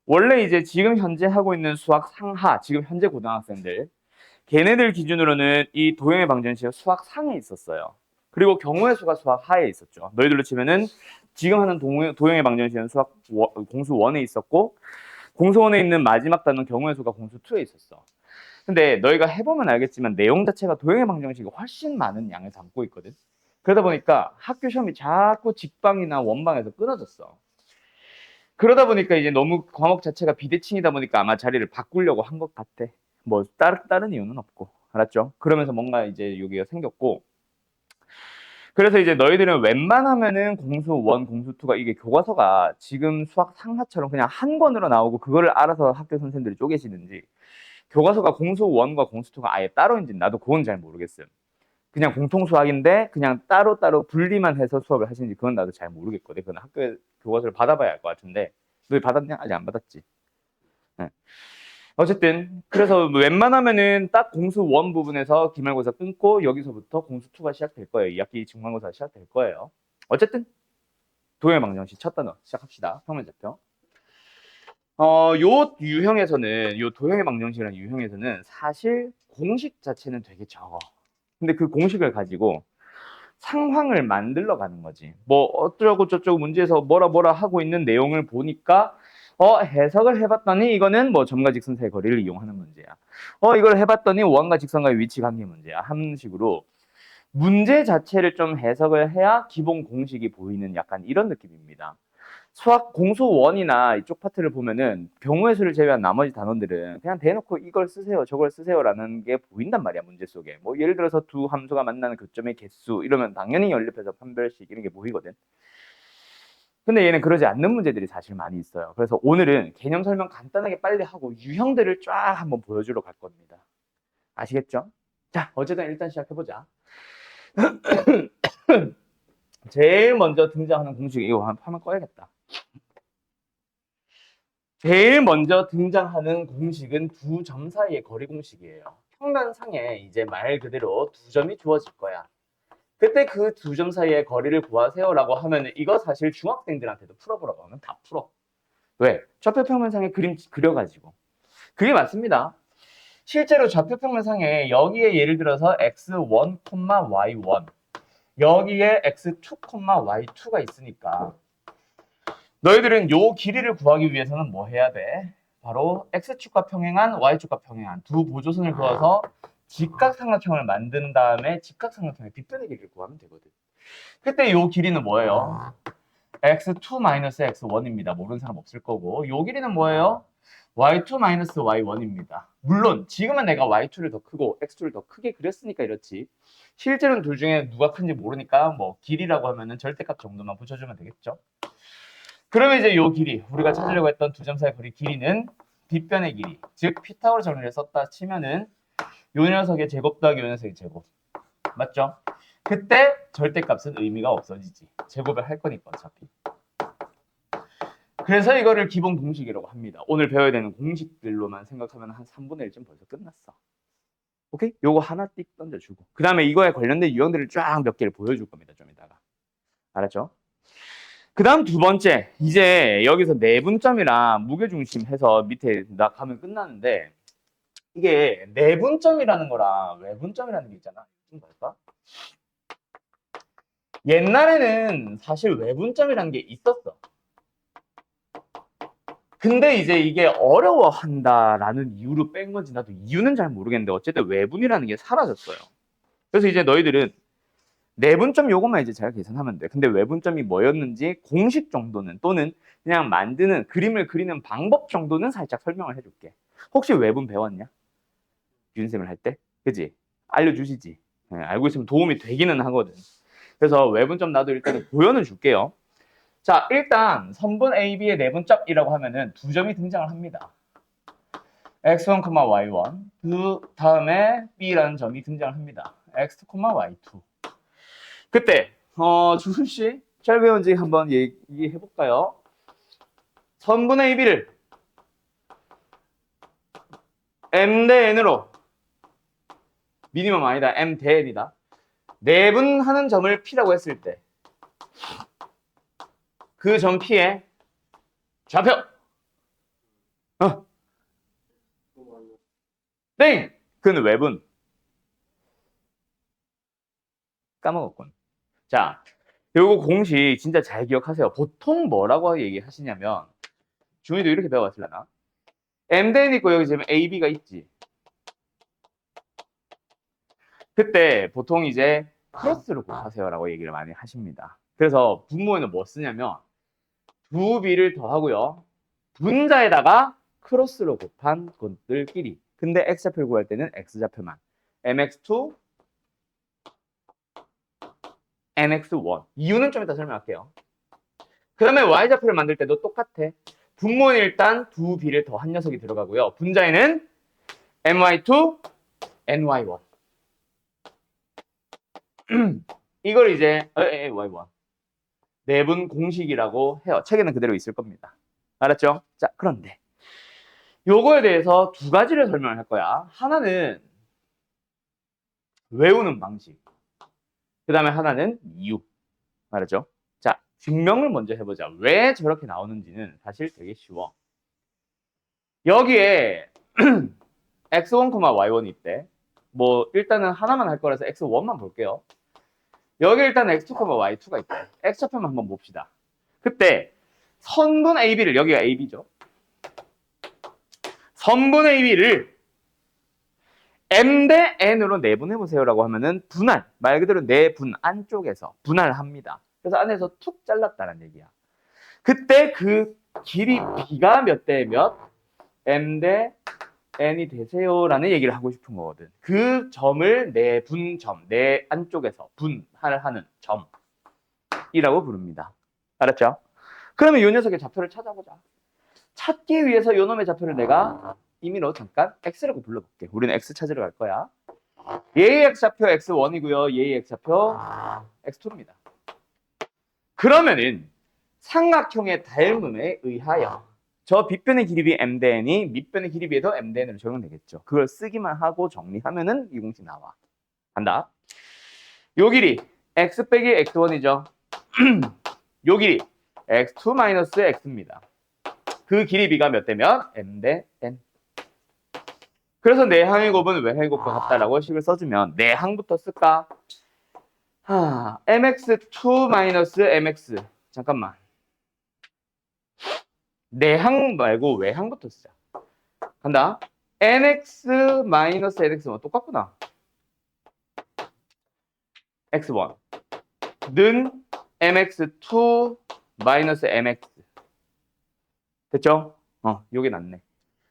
원래 이제 지금 현재 하고 있는 수학 상하, 지금 현재 고등학생들, 걔네들 기준으로는 이 도형의 방정식이 수학 상에 있었어요. 그리고 경우의 수가 수학 하에 있었죠. 너희들로 치면은 지금 하는 도형의 방정식은 수학 공수 1에 있었고, 공수 1에 있는 마지막 단은 경우의 수가 공수 2에 있었어. 근데 너희가 해보면 알겠지만 내용 자체가 도형의 방정식이 훨씬 많은 양을 담고 있거든. 그러다 보니까 학교 시험이 자꾸 직방이나 원방에서 끊어졌어. 그러다 보니까 이제 너무 과목 자체가 비대칭이다 보니까 아마 자리를 바꾸려고 한 것 같아. 뭐 다른 이유는 없고. 알았죠? 그러면서 뭔가 이제 여기가 생겼고. 그래서 이제 너희들은 웬만하면은 공수 1, 공수 2가 이게 교과서가 지금 수학 상하처럼 그냥 한 권으로 나오고 그거를 알아서 학교 선생님들이 쪼개시는지 교과서가 공수 1과 공수 2가 아예 따로인지 나도 그건 잘 모르겠어요. 그냥 공통 수학인데 그냥 따로따로 분리만 해서 수업을 하시는지 그건 나도 잘 모르겠거든. 그건 학교에 교과서를 받아봐야 알 것 같은데 너희 받았냐? 아직 안 받았지. 네. 어쨌든 그래서 웬만하면은 딱 공수 1 부분에서 기말고사 끊고 여기서부터 공수 2가 시작될 거예요. 2학기 중간고사 시작될 거예요. 어쨌든 도형의 방정식 첫 단어 시작합시다. 평면좌표. 요 유형에서는 요 도형의 방정식이라는 유형에서는 사실 공식 자체는 되게 적어. 근데 그 공식을 가지고 상황을 만들러 가는 거지. 뭐 어쩌고 저쩌고 문제에서 뭐라 하고 있는 내용을 보니까 해석을 해봤더니 이거는 뭐 점과 직선 사이의 거리를 이용하는 문제야. 이걸 해봤더니 원과 직선과의 위치 관계 문제야. 하는 식으로 문제 자체를 좀 해석을 해야 기본 공식이 보이는 약간 이런 느낌입니다. 수학 공수 1이나 이쪽 파트를 보면은 경우의 수를 제외한 나머지 단원들은 그냥 대놓고 이걸 쓰세요 저걸 쓰세요라는 게 보인단 말이야. 문제 속에 뭐 예를 들어서 두 함수가 만나는 교점의 개수 이러면 당연히 연립해서 판별식 이런 게 보이거든. 근데 얘는 그러지 않는 문제들이 사실 많이 있어요. 그래서 오늘은 개념 설명 간단하게 빨리 하고 유형들을 쫙 한번 보여주러 갈 겁니다. 아시겠죠? 자, 어쨌든 일단 시작해보자. 제일 먼저 등장하는 공식, 이거 화면 꺼야겠다. 제일 먼저 등장하는 공식은 두 점 사이의 거리 공식이에요. 평면상에 이제 말 그대로 두 점이 주어질 거야. 그때 그 두 점 사이의 거리를 구하세요라고 하면 이거 사실 중학생들한테도 풀어보라고 하면 다 풀어. 왜? 좌표 평면상에 그림 그려가지고. 그게 맞습니다. 실제로 좌표 평면상에 여기에 예를 들어서 x1, y1 여기에 x2, y2가 있으니까 너희들은 요 길이를 구하기 위해서는 뭐 해야 돼? 바로 x축과 평행한 y축과 평행한 두 보조선을 그어서 직각삼각형을 만든 다음에 직각삼각형의 빗변의 길이를 구하면 되거든. 그때 요 길이는 뭐예요? x2-x1입니다. 모르는 사람 없을 거고 요 길이는 뭐예요? y2-y1입니다. 물론 지금은 내가 y2를 더 크고 x2를 더 크게 그렸으니까 이렇지. 실제로는 둘 중에 누가 큰지 모르니까 뭐 길이라고 하면은 절대값 정도만 붙여주면 되겠죠. 그러면 이제 요 길이 우리가 찾으려고 했던 두 점 사이 거리 길이는 빗변의 길이 즉 피타고라 정리를 썼다 치면은 요 녀석의 제곱 더하기 요 녀석의 제곱 맞죠? 그때 절대값은 의미가 없어지지. 제곱을 할 거니까 어차피. 그래서 이거를 기본 공식이라고 합니다. 오늘 배워야 되는 공식들로만 생각하면 한 3분의 1쯤 벌써 끝났어. 오케이? 요거 하나 띡 던져주고 그 다음에 이거에 관련된 유형들을 쫙 몇 개를 보여줄 겁니다. 좀 이따가. 알았죠? 그 다음 두 번째, 이제 여기서 내분점이랑 무게중심 해서 밑에 나 가면 끝나는데 이게 내분점이라는 거랑 외분점이라는 게 있잖아. 좀 볼까? 옛날에는 사실 외분점이라는 게 있었어. 근데 이제 이게 어려워한다라는 이유로 뺀 건지 나도 이유는 잘 모르겠는데 어쨌든 외분이라는 게 사라졌어요. 그래서 이제 너희들은 내분점 요것만 이제 잘 계산하면 돼. 근데 외분점이 뭐였는지 공식 정도는 또는 그냥 만드는 그림을 그리는 방법 정도는 살짝 설명을 해줄게. 혹시 외분 배웠냐? 윤쌤을 할 때? 그지? 알려주시지. 네, 알고 있으면 도움이 되기는 하거든. 그래서 외분점 나도 일단 보여는 줄게요. 자, 일단 선분 AB의 내분점이라고 하면은 두 점이 등장을 합니다. x1, y1 그 다음에 B라는 점이 등장을 합니다. x2, y2 그때 주수씨 잘 배운지 한번 얘기해 볼까요? 선분의 AB를 M 대 N으로 미니멈 아니다 M 대 N이다 내분하는 점을 P라고 했을 때 그 점 P의 좌표 어, 땡! 그는 외분. 까먹었군. 자, 요거 공식 진짜 잘 기억하세요. 보통 뭐라고 얘기하시냐면 중위도 이렇게 배워왔을라나? MDN 있고 여기 지금 AB가 있지. 그때 보통 이제 크로스로 곱하세요라고 얘기를 많이 하십니다. 그래서 분모에는 뭐 쓰냐면 두 B를 더하고요. 분자에다가 크로스로 곱한 것들끼리. 근데 X좌표를 구할 때는 X좌표만. MX2, MX1. 이유는 좀 이따 설명할게요. 그 다음에 Y좌표를 만들 때도 똑같아. 분모는 일단 두 B를 더한 녀석이 들어가고요. 분자에는 MY2, NY1. 이걸 이제 Y1. 내분 공식이라고 해요. 책에는 그대로 있을 겁니다. 알았죠? 자, 그런데 요거에 대해서 두 가지를 설명을 할 거야. 하나는 외우는 방식. 그 다음에 하나는 이유. 알았죠? 자, 증명을 먼저 해보자. 왜 저렇게 나오는지는 사실 되게 쉬워. 여기에 x1, y1이 있대. 뭐 일단은 하나만 할 거라서 x1만 볼게요. 여기 일단 x2, y2가 있대. x좌표만 한번 봅시다. 그때 선분 AB를, 여기가 AB죠. 선분 AB를 M 대 N으로 내분해보세요라고 하면은 분할, 말 그대로 내분 안쪽에서 분할합니다. 그래서 안에서 툭 잘랐다는 얘기야. 그때 그 길이 B가 몇 대 몇, M 대 N이 되세요라는 얘기를 하고 싶은 거거든. 그 점을 내분점, 내 안쪽에서 분할하는 점이라고 부릅니다. 알았죠? 그러면 이 녀석의 좌표를 찾아보자. 찾기 위해서 요 놈의 좌표를 내가 임의로 잠깐 X라고 불러볼게. 우리는 X 찾으러 갈 거야. 얘의 X좌표 X1이고요. 얘의 X좌표 X2입니다. 그러면은 삼각형의 닮음에 의하여 저 빗변의 길이비 M 대 N이 밑변의 길이비에도 M 대 N으로 적용되겠죠. 그걸 쓰기만 하고 정리하면은 이 공식 나와. 간다. 요 길이 X 빼기 X1이죠. 요 길이 X2 마이너스 X입니다. 그 길이 B가 몇 대면 M 대 N. 그래서 내항의 곱은 외항의 곱과 같다라고 식을 써주면 내항부터 쓸까? mx2 마이너스 mx. 잠깐만. 내항 말고 외항부터 쓰자. 간다. nx 마이너스 nx는 똑같구나. x1 는 mx2 마이너스 mx. 됐죠? 요게 낫네.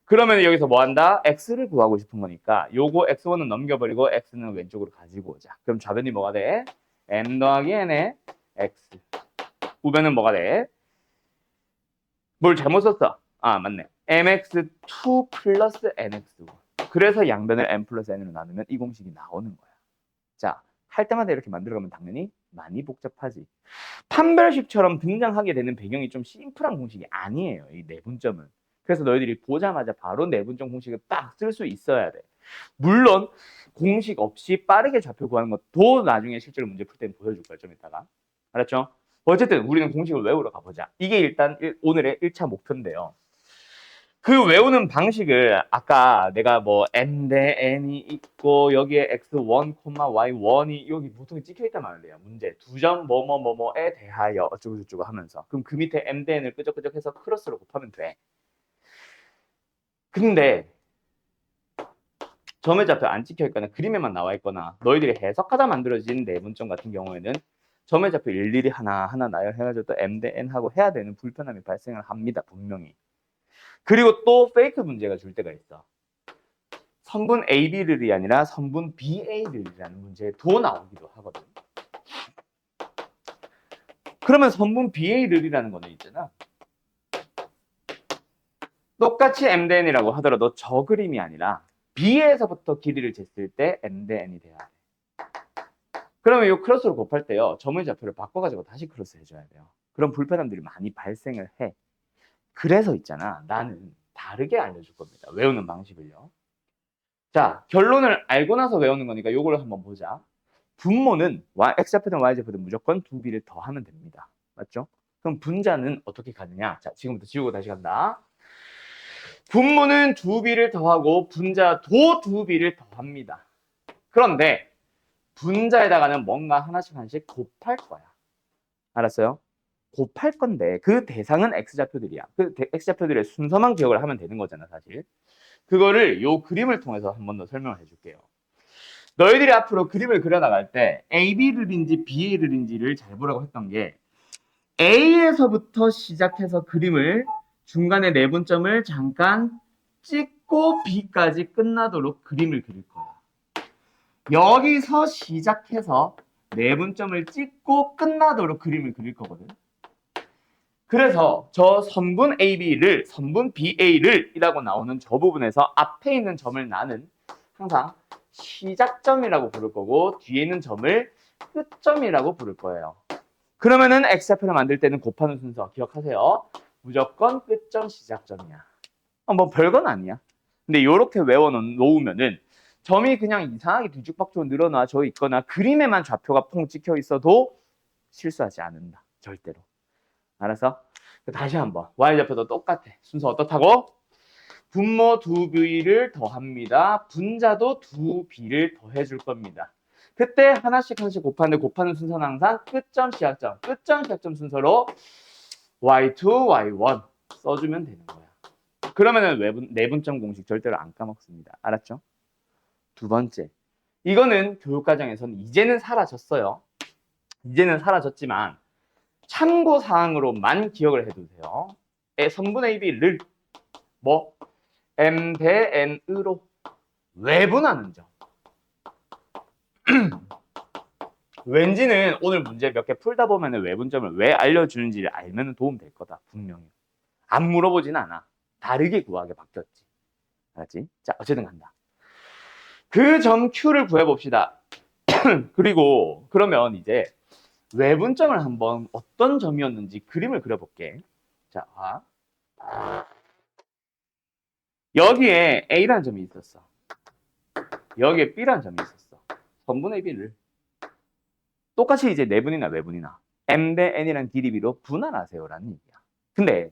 그러면 여기서 뭐 한다? x를 구하고 싶은 거니까 요거 x1은 넘겨버리고 x는 왼쪽으로 가지고 오자. 그럼 좌변이 뭐가 돼? m 더하기 n의 x. 우변은 뭐가 돼? 뭘 잘못 썼어? 맞네. mx2 플러스 nx1. 그래서 양변을 m 플러스 n으로 나누면 이 공식이 나오는 거야. 자, 할 때마다 이렇게 만들어가면 당연히 많이 복잡하지. 판별식처럼 등장하게 되는 배경이 좀 심플한 공식이 아니에요. 이 내분점은. 그래서 너희들이 보자마자 바로 내분점 공식을 딱 쓸 수 있어야 돼. 물론 공식 없이 빠르게 좌표 구하는 것도 나중에 실제로 문제 풀 때는 보여줄 거야. 좀 이따가. 알았죠? 어쨌든 우리는 공식을 외우러 가보자. 이게 일단 오늘의 1차 목표인데요. 그 외우는 방식을 아까 내가 뭐 m 대 n이 있고 여기에 x1, y1이 여기 보통 찍혀있단 말이에요. 문제 두 점 뭐뭐뭐뭐에 대하여 어쩌고저쩌고 하면서 그럼 그 밑에 m 대 n을 끄적끄적해서 크로스로 곱하면 돼. 근데 점의 좌표 안 찍혀있거나 그림에만 나와있거나 너희들이 해석하다 만들어진 내분점 같은 경우에는 점의 좌표 일일이 하나하나 나열해가지고 또 m 대 n하고 해야 되는 불편함이 발생을 합니다. 분명히. 그리고 또 페이크 문제가 줄 때가 있어. 선분 AB를이 아니라 선분 BA를이라는 문제도 나오기도 하거든. 그러면 선분 BA를이라는 거는 있잖아. 똑같이 M 대 N이라고 하더라도 저 그림이 아니라 B에서부터 길이를 쟀을 때 M 대 N이 돼야 돼. 그러면 이 크로스로 곱할 때요. 점의 좌표를 바꿔가지고 다시 크로스 해줘야 돼요. 그런 불편함들이 많이 발생을 해. 그래서 있잖아. 나는 다르게 알려줄 겁니다. 외우는 방식을요. 자, 결론을 알고 나서 외우는 거니까 이걸 한번 보자. 분모는 X좌표든 Y좌표든 무조건 두 B를 더하면 됩니다. 맞죠? 그럼 분자는 어떻게 가느냐? 자, 지금부터 지우고 다시 간다. 분모는 2b를 더하고 분자도 2b를 더합니다. 그런데 분자에다가는 뭔가 하나씩 곱할 거야. 알았어요? 곱할 건데 그 대상은 x좌표들이야. 그 x좌표들의 순서만 기억을 하면 되는 거잖아, 사실. 그거를 요 그림을 통해서 한 번 더 설명을 해줄게요. 너희들이 앞으로 그림을 그려나갈 때 AB를인지 BA를인지를 잘 보라고 했던 게 A에서부터 시작해서 그림을 중간에 내분점을 잠깐 찍고 B까지 끝나도록 그림을 그릴 거야. 여기서 시작해서 내분점을 찍고 끝나도록 그림을 그릴 거거든. 그래서 저 선분 AB를 선분 BA를 이라고 나오는 저 부분에서 앞에 있는 점을 나는 항상 시작점이라고 부를 거고 뒤에 있는 점을 끝점이라고 부를 거예요. 그러면은 X좌표를 만들 때는 곱하는 순서 기억하세요. 무조건 끝점 시작점이야. 뭐 별건 아니야. 근데 이렇게 외워 놓으면은 점이 그냥 이상하게 뒤죽박죽 늘어나져 있거나 그림에만 좌표가 퐁 찍혀 있어도 실수하지 않는다. 절대로. 알았어? 다시 한번. Y좌표도 똑같아. 순서 어떻다고? 분모 2b를 더합니다. 분자도 2b를 더해줄 겁니다. 그때 하나씩 곱하는데 곱하는 순서는 항상 끝점, 시작점, 끝점, 시작점 순서로 y2, y1 써주면 되는 거야. 그러면은 내분점 공식 절대로 안 까먹습니다. 알았죠? 두 번째. 이거는 교육과정에서는 이제는 사라졌어요. 이제는 사라졌지만 참고사항으로만 기억을 해두세요. 선분의 AB를 뭐 M 대 N으로 외분하는 점. 왠지는 오늘 문제 몇 개 풀다 보면 외분점을 왜 알려주는지를 알면 도움 될 거다. 분명히. 안 물어보진 않아. 다르게 구하게 바뀌었지. 알았지? 자, 어쨌든 간다. 그 점 Q를 구해봅시다. 그리고 그러면 이제 외분점을 한번 어떤 점이었는지 그림을 그려볼게. 자, 여기에 A라는 점이 있었어. 여기에 B라는 점이 있었어. 선분의 B를 똑같이 이제 내분이나 외분이나 M 대 N이라는 길이비로 분할하세요라는 얘기야. 근데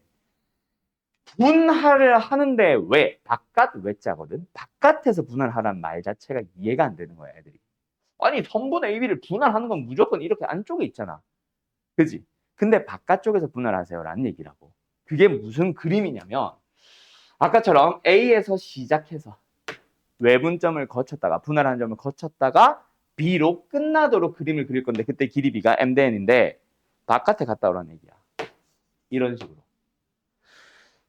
분할을 하는데 왜? 바깥 외자거든. 바깥에서 분할하라는 말 자체가 이해가 안 되는 거야, 애들이. 아니, 선분의 AB를 분할하는 건 무조건 이렇게 안쪽에 있잖아. 그지? 근데 바깥쪽에서 분할하세요라는 얘기라고. 그게 무슨 그림이냐면 아까처럼 A에서 시작해서 외분점을 거쳤다가 분할하는 점을 거쳤다가 B로 끝나도록 그림을 그릴 건데 그때 길이 B가 M 대 N인데 바깥에 갔다 오라는 얘기야. 이런 식으로.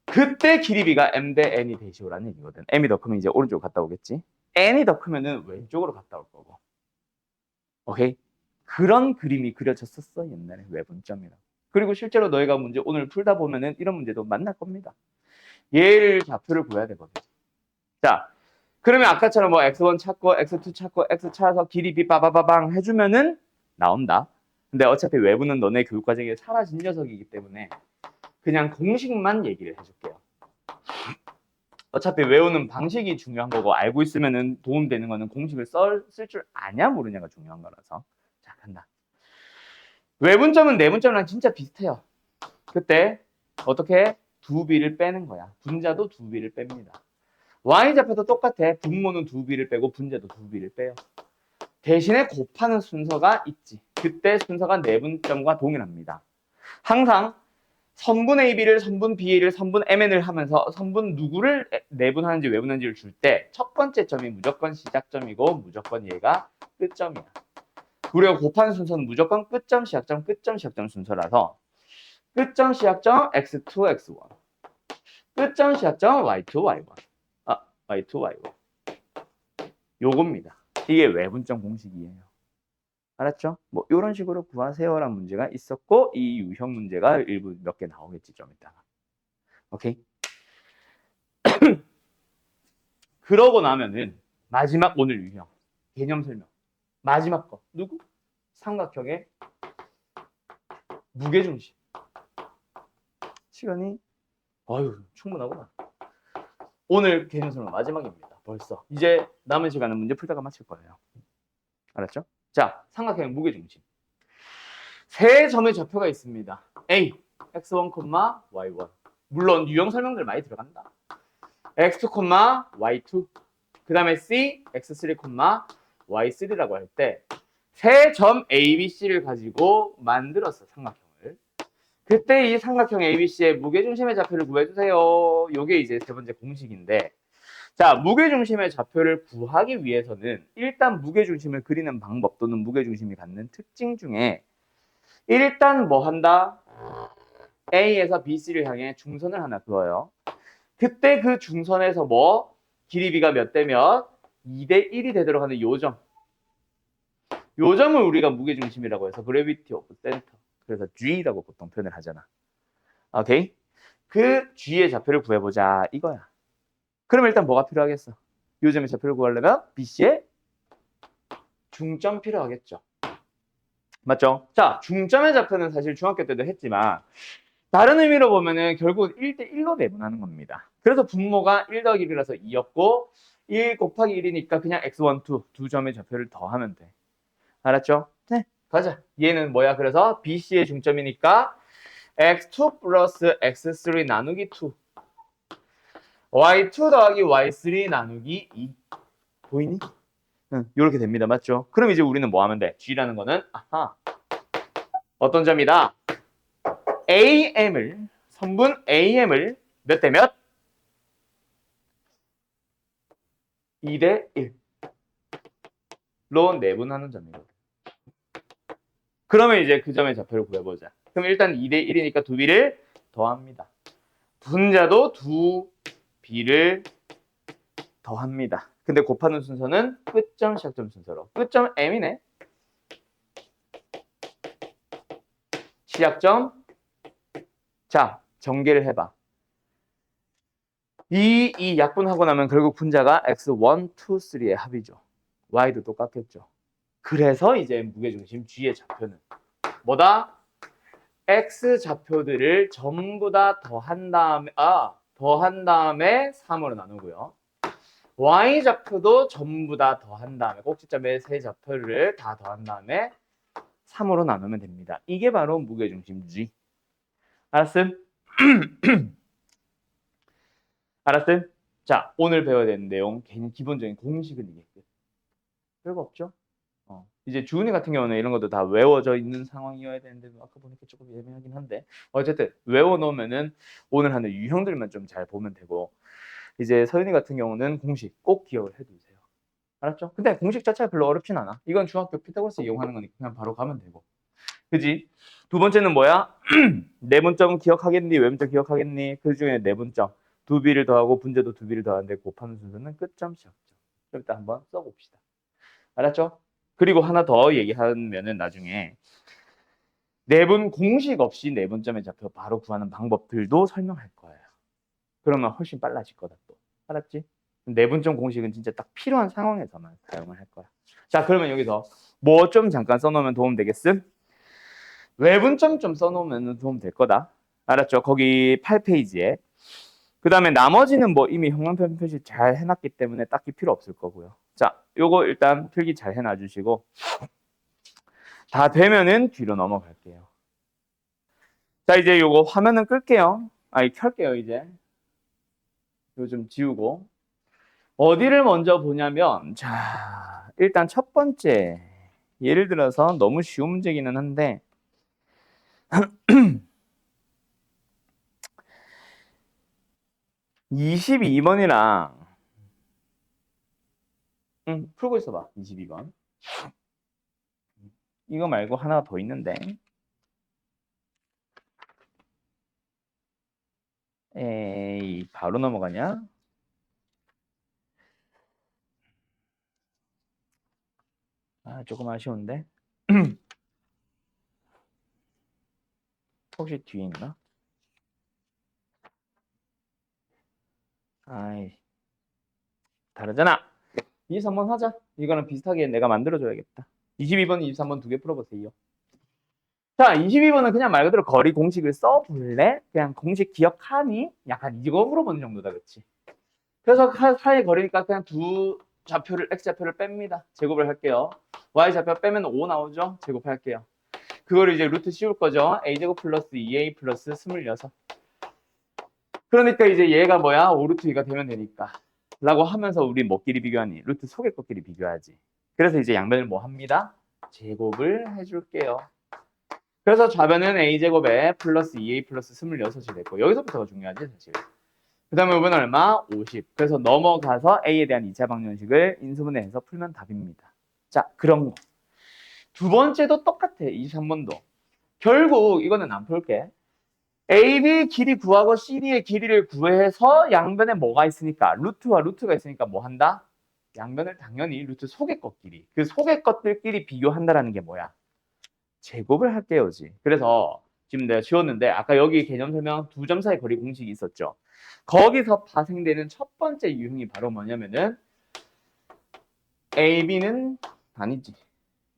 그때 길이 B가 M 대 N이 되시오라는 얘기거든. M이 더 크면 이제 오른쪽으로 갔다 오겠지. N이 더 크면은 왼쪽으로 갔다 올 거고. 오케이? 그런 그림이 그려졌었어 옛날에 외분점이라고. 그리고 실제로 너희가 문제 오늘 풀다 보면은 이런 문제도 만날 겁니다. 얘를 좌표를 구해야 되거든. 자, 그러면 아까처럼 뭐 x1 찾고 x2 찾고 x 찾아서 길이 B 빠바바방 해주면은 나온다. 근데 어차피 외부는 너네 교육과정에 사라진 녀석이기 때문에 그냥 공식만 얘기를 해줄게요. 어차피 외우는 방식이 중요한 거고 알고 있으면은 도움되는 거는 공식을 쓸 줄 아냐 모르냐가 중요한 거라서. 자, 간다. 외분점은 내분점이랑 진짜 비슷해요. 그때 어떻게 2b를 빼는 거야. 분자도 2b를 뺍니다. Y좌표도 똑같아. 분모는 2b를 빼고 분자도 2b를 빼요. 대신에 곱하는 순서가 있지. 그때 순서가 내분점과 동일합니다. 항상 선분 AB를 선분 BA를 선분 MN을 하면서 선분 누구를 내분하는지 외분하는지를 줄 때 첫 번째 점이 무조건 시작점이고 무조건 얘가 끝점이야. 우리가 곱하는 순서는 무조건 끝점 시작점 끝점 시작점 순서라서 끝점 시작점 x2 x1 끝점 시작점 y2 y1 y2 y1 요겁니다. 이게 외분점 공식이에요. 알았죠? 뭐 이런 식으로 구하세요라는 문제가 있었고 이 유형 문제가 일부 몇 개 나오겠지 좀 이따가. 오케이? 그러고 나면은 마지막 오늘 유형 개념 설명 마지막 거 누구? 삼각형의 무게중심. 시간이 충분하구나. 오늘 개념 설명 마지막입니다. 벌써 이제 남은 시간은 문제 풀다가 마칠 거예요. 알았죠? 자, 삼각형의 무게중심. 세 점의 좌표가 있습니다. A, x1, y1. 물론 유형 설명들 많이 들어간다. x2, y2. 그 다음에 c, x3, y3라고 할 때 세 점 A, B, C를 가지고 만들었어, 삼각형을. 그때 이 삼각형 A, B, C의 무게중심의 좌표를 구해주세요. 요게 이제 세 번째 공식인데, 자, 무게중심의 좌표를 구하기 위해서는 일단 무게중심을 그리는 방법 또는 무게중심이 갖는 특징 중에 일단 뭐 한다? A에서 B, C를 향해 중선을 하나 그어요. 그때 그 중선에서 뭐 길이비가 몇 대 몇? 2대 1이 되도록 하는 요점. 요점을 우리가 무게중심이라고 해서 gravity of center. 그래서 G라고 보통 표현을 하잖아. 오케이? 그 G의 좌표를 구해보자 이거야. 그럼 일단 뭐가 필요하겠어? 요점의 좌표를 구하려면 BC의 중점 필요하겠죠. 맞죠? 자, 중점의 좌표는 사실 중학교 때도 했지만 다른 의미로 보면은 결국 1대1로 내분하는 겁니다. 그래서 분모가 1 더하기 1이라서 2였고 1 곱하기 1이니까 그냥 x1, 2 두 점의 좌표를 더하면 돼. 알았죠? 네, 가자. 얘는 뭐야? 그래서 BC의 중점이니까 x2 플러스 x3 나누기 2 y2 더하기 y3 나누기 2 보이니? 응, 이렇게 됩니다. 맞죠? 그럼 이제 우리는 뭐 하면 돼? G라는 거는 아하 어떤 점이다? AM을 선분 AM을 몇 대 몇? 2대 1로 내분하는 점이거든. 그러면 이제 그 점의 좌표를 구해보자. 그럼 일단 2대 1이니까 두 비를 더합니다. 분자도 두 비를 더합니다. 근데 곱하는 순서는 끝점, 시작점 순서로. 끝점 M이네. 시작점. 자, 전개를 해봐. 이 약분하고 나면 결국 분자가 x1, 2, 3의 합이죠. y도 똑같겠죠. 그래서 이제 무게중심 G의 좌표는 뭐다? x 좌표들을 전부 다 더한 다음에 3으로 나누고요. y 좌표도 전부 다 더한 다음에 꼭지점의 세 좌표를 다 더한 다음에 3으로 나누면 됩니다. 이게 바로 무게중심 G. 알았음? 알았음? 자, 오늘 배워야 되는 내용, 기본적인 공식은 이게 끝. 별거 없죠? 이제 주은이 같은 경우는 이런 것도 다 외워져 있는 상황이어야 되는데 아까 보니까 조금 애매하긴 한데 어쨌든 외워놓으면은 오늘 하는 유형들만 좀 잘 보면 되고 이제 서윤이 같은 경우는 공식 꼭 기억을 해두세요. 알았죠? 근데 공식 자체가 별로 어렵진 않아. 이건 중학교 피타고라스 이용하는 거니까 그냥 바로 가면 되고. 그지? 두 번째는 뭐야? 내분점 기억하겠니? 외분점 기억하겠니? 그 중에 내분점 두 비를 더하고 분자도 두 비를 더하는데 곱하는 순서는 끝점, 시작점. 좀 이따 한번 써봅시다. 알았죠? 그리고 하나 더 얘기하면은 나중에 내분 공식 없이 내분점의 좌표 바로 구하는 방법들도 설명할 거예요. 그러면 훨씬 빨라질 거다 또. 알았지? 내분점 공식은 진짜 딱 필요한 상황에서만 사용을 할 거야. 자, 그러면 여기서 뭐 좀 잠깐 써놓으면 도움 되겠음? 외분점 좀 써놓으면 도움 될 거다. 알았죠? 거기 8페이지에. 그 다음에 나머지는 뭐 이미 형광펜 표시 잘 해놨기 때문에 딱히 필요 없을 거고요. 자, 요거 일단 필기 잘 해놔주시고 다 되면은 뒤로 넘어갈게요. 자, 이제 요거 화면은 끌게요. 아니, 켤게요, 이제. 이거 좀 지우고. 어디를 먼저 보냐면, 자, 일단 첫 번째. 예를 들어서 너무 쉬운 문제기는 한데, 22번이랑, 풀고 있어봐, 22번. 이거 말고 하나 더 있는데. 에이, 바로 넘어가냐? 아, 조금 아쉬운데. 혹시 뒤에 있나? 아이, 다르잖아. 23번 하자. 이거는 비슷하게 내가 만들어줘야겠다. 22번, 23번 두 개 풀어보세요. 자, 22번은 그냥 말 그대로 거리 공식을 써볼래? 그냥 공식 기억하니? 약간 이거 물어보는 정도다, 그치? 그래서 사이 거리니까 그냥 두 좌표를, x좌표를 뺍니다. 제곱을 할게요. y좌표 빼면 5 나오죠? 제곱할게요. 그거를 이제 루트 씌울 거죠? a제곱 플러스 2a 플러스 26. 그러니까 이제 얘가 뭐야? 5루트 2가 되면 되니까. 라고 하면서 우리 뭐끼리 비교하니? 루트 속의 것끼리 비교하지. 그래서 이제 양변을 뭐 합니다? 제곱을 해줄게요. 그래서 좌변은 a제곱에 플러스 2a 플러스 26이 됐고 여기서부터가 중요하지 사실. 그 다음에 이번엔 얼마? 50. 그래서 넘어가서 a에 대한 2차 방정식을 인수분해해서 풀면 답입니다. 자, 그런 거. 두 번째도 똑같아. 23번도. 결국 이거는 안 풀게. AB 길이 구하고 CD의 길이를 구해서 양변에 뭐가 있으니까 루트와 루트가 있으니까 뭐 한다? 양변을 당연히 루트 속의 것끼리 그 속의 것들끼리 비교한다라는 게 뭐야? 제곱을 할게요지. 그래서 지금 내가 지웠는데 아까 여기 개념 설명 두 점 사이 거리 공식이 있었죠. 거기서 파생되는 첫 번째 유형이 바로 뭐냐면은 AB는 아니지.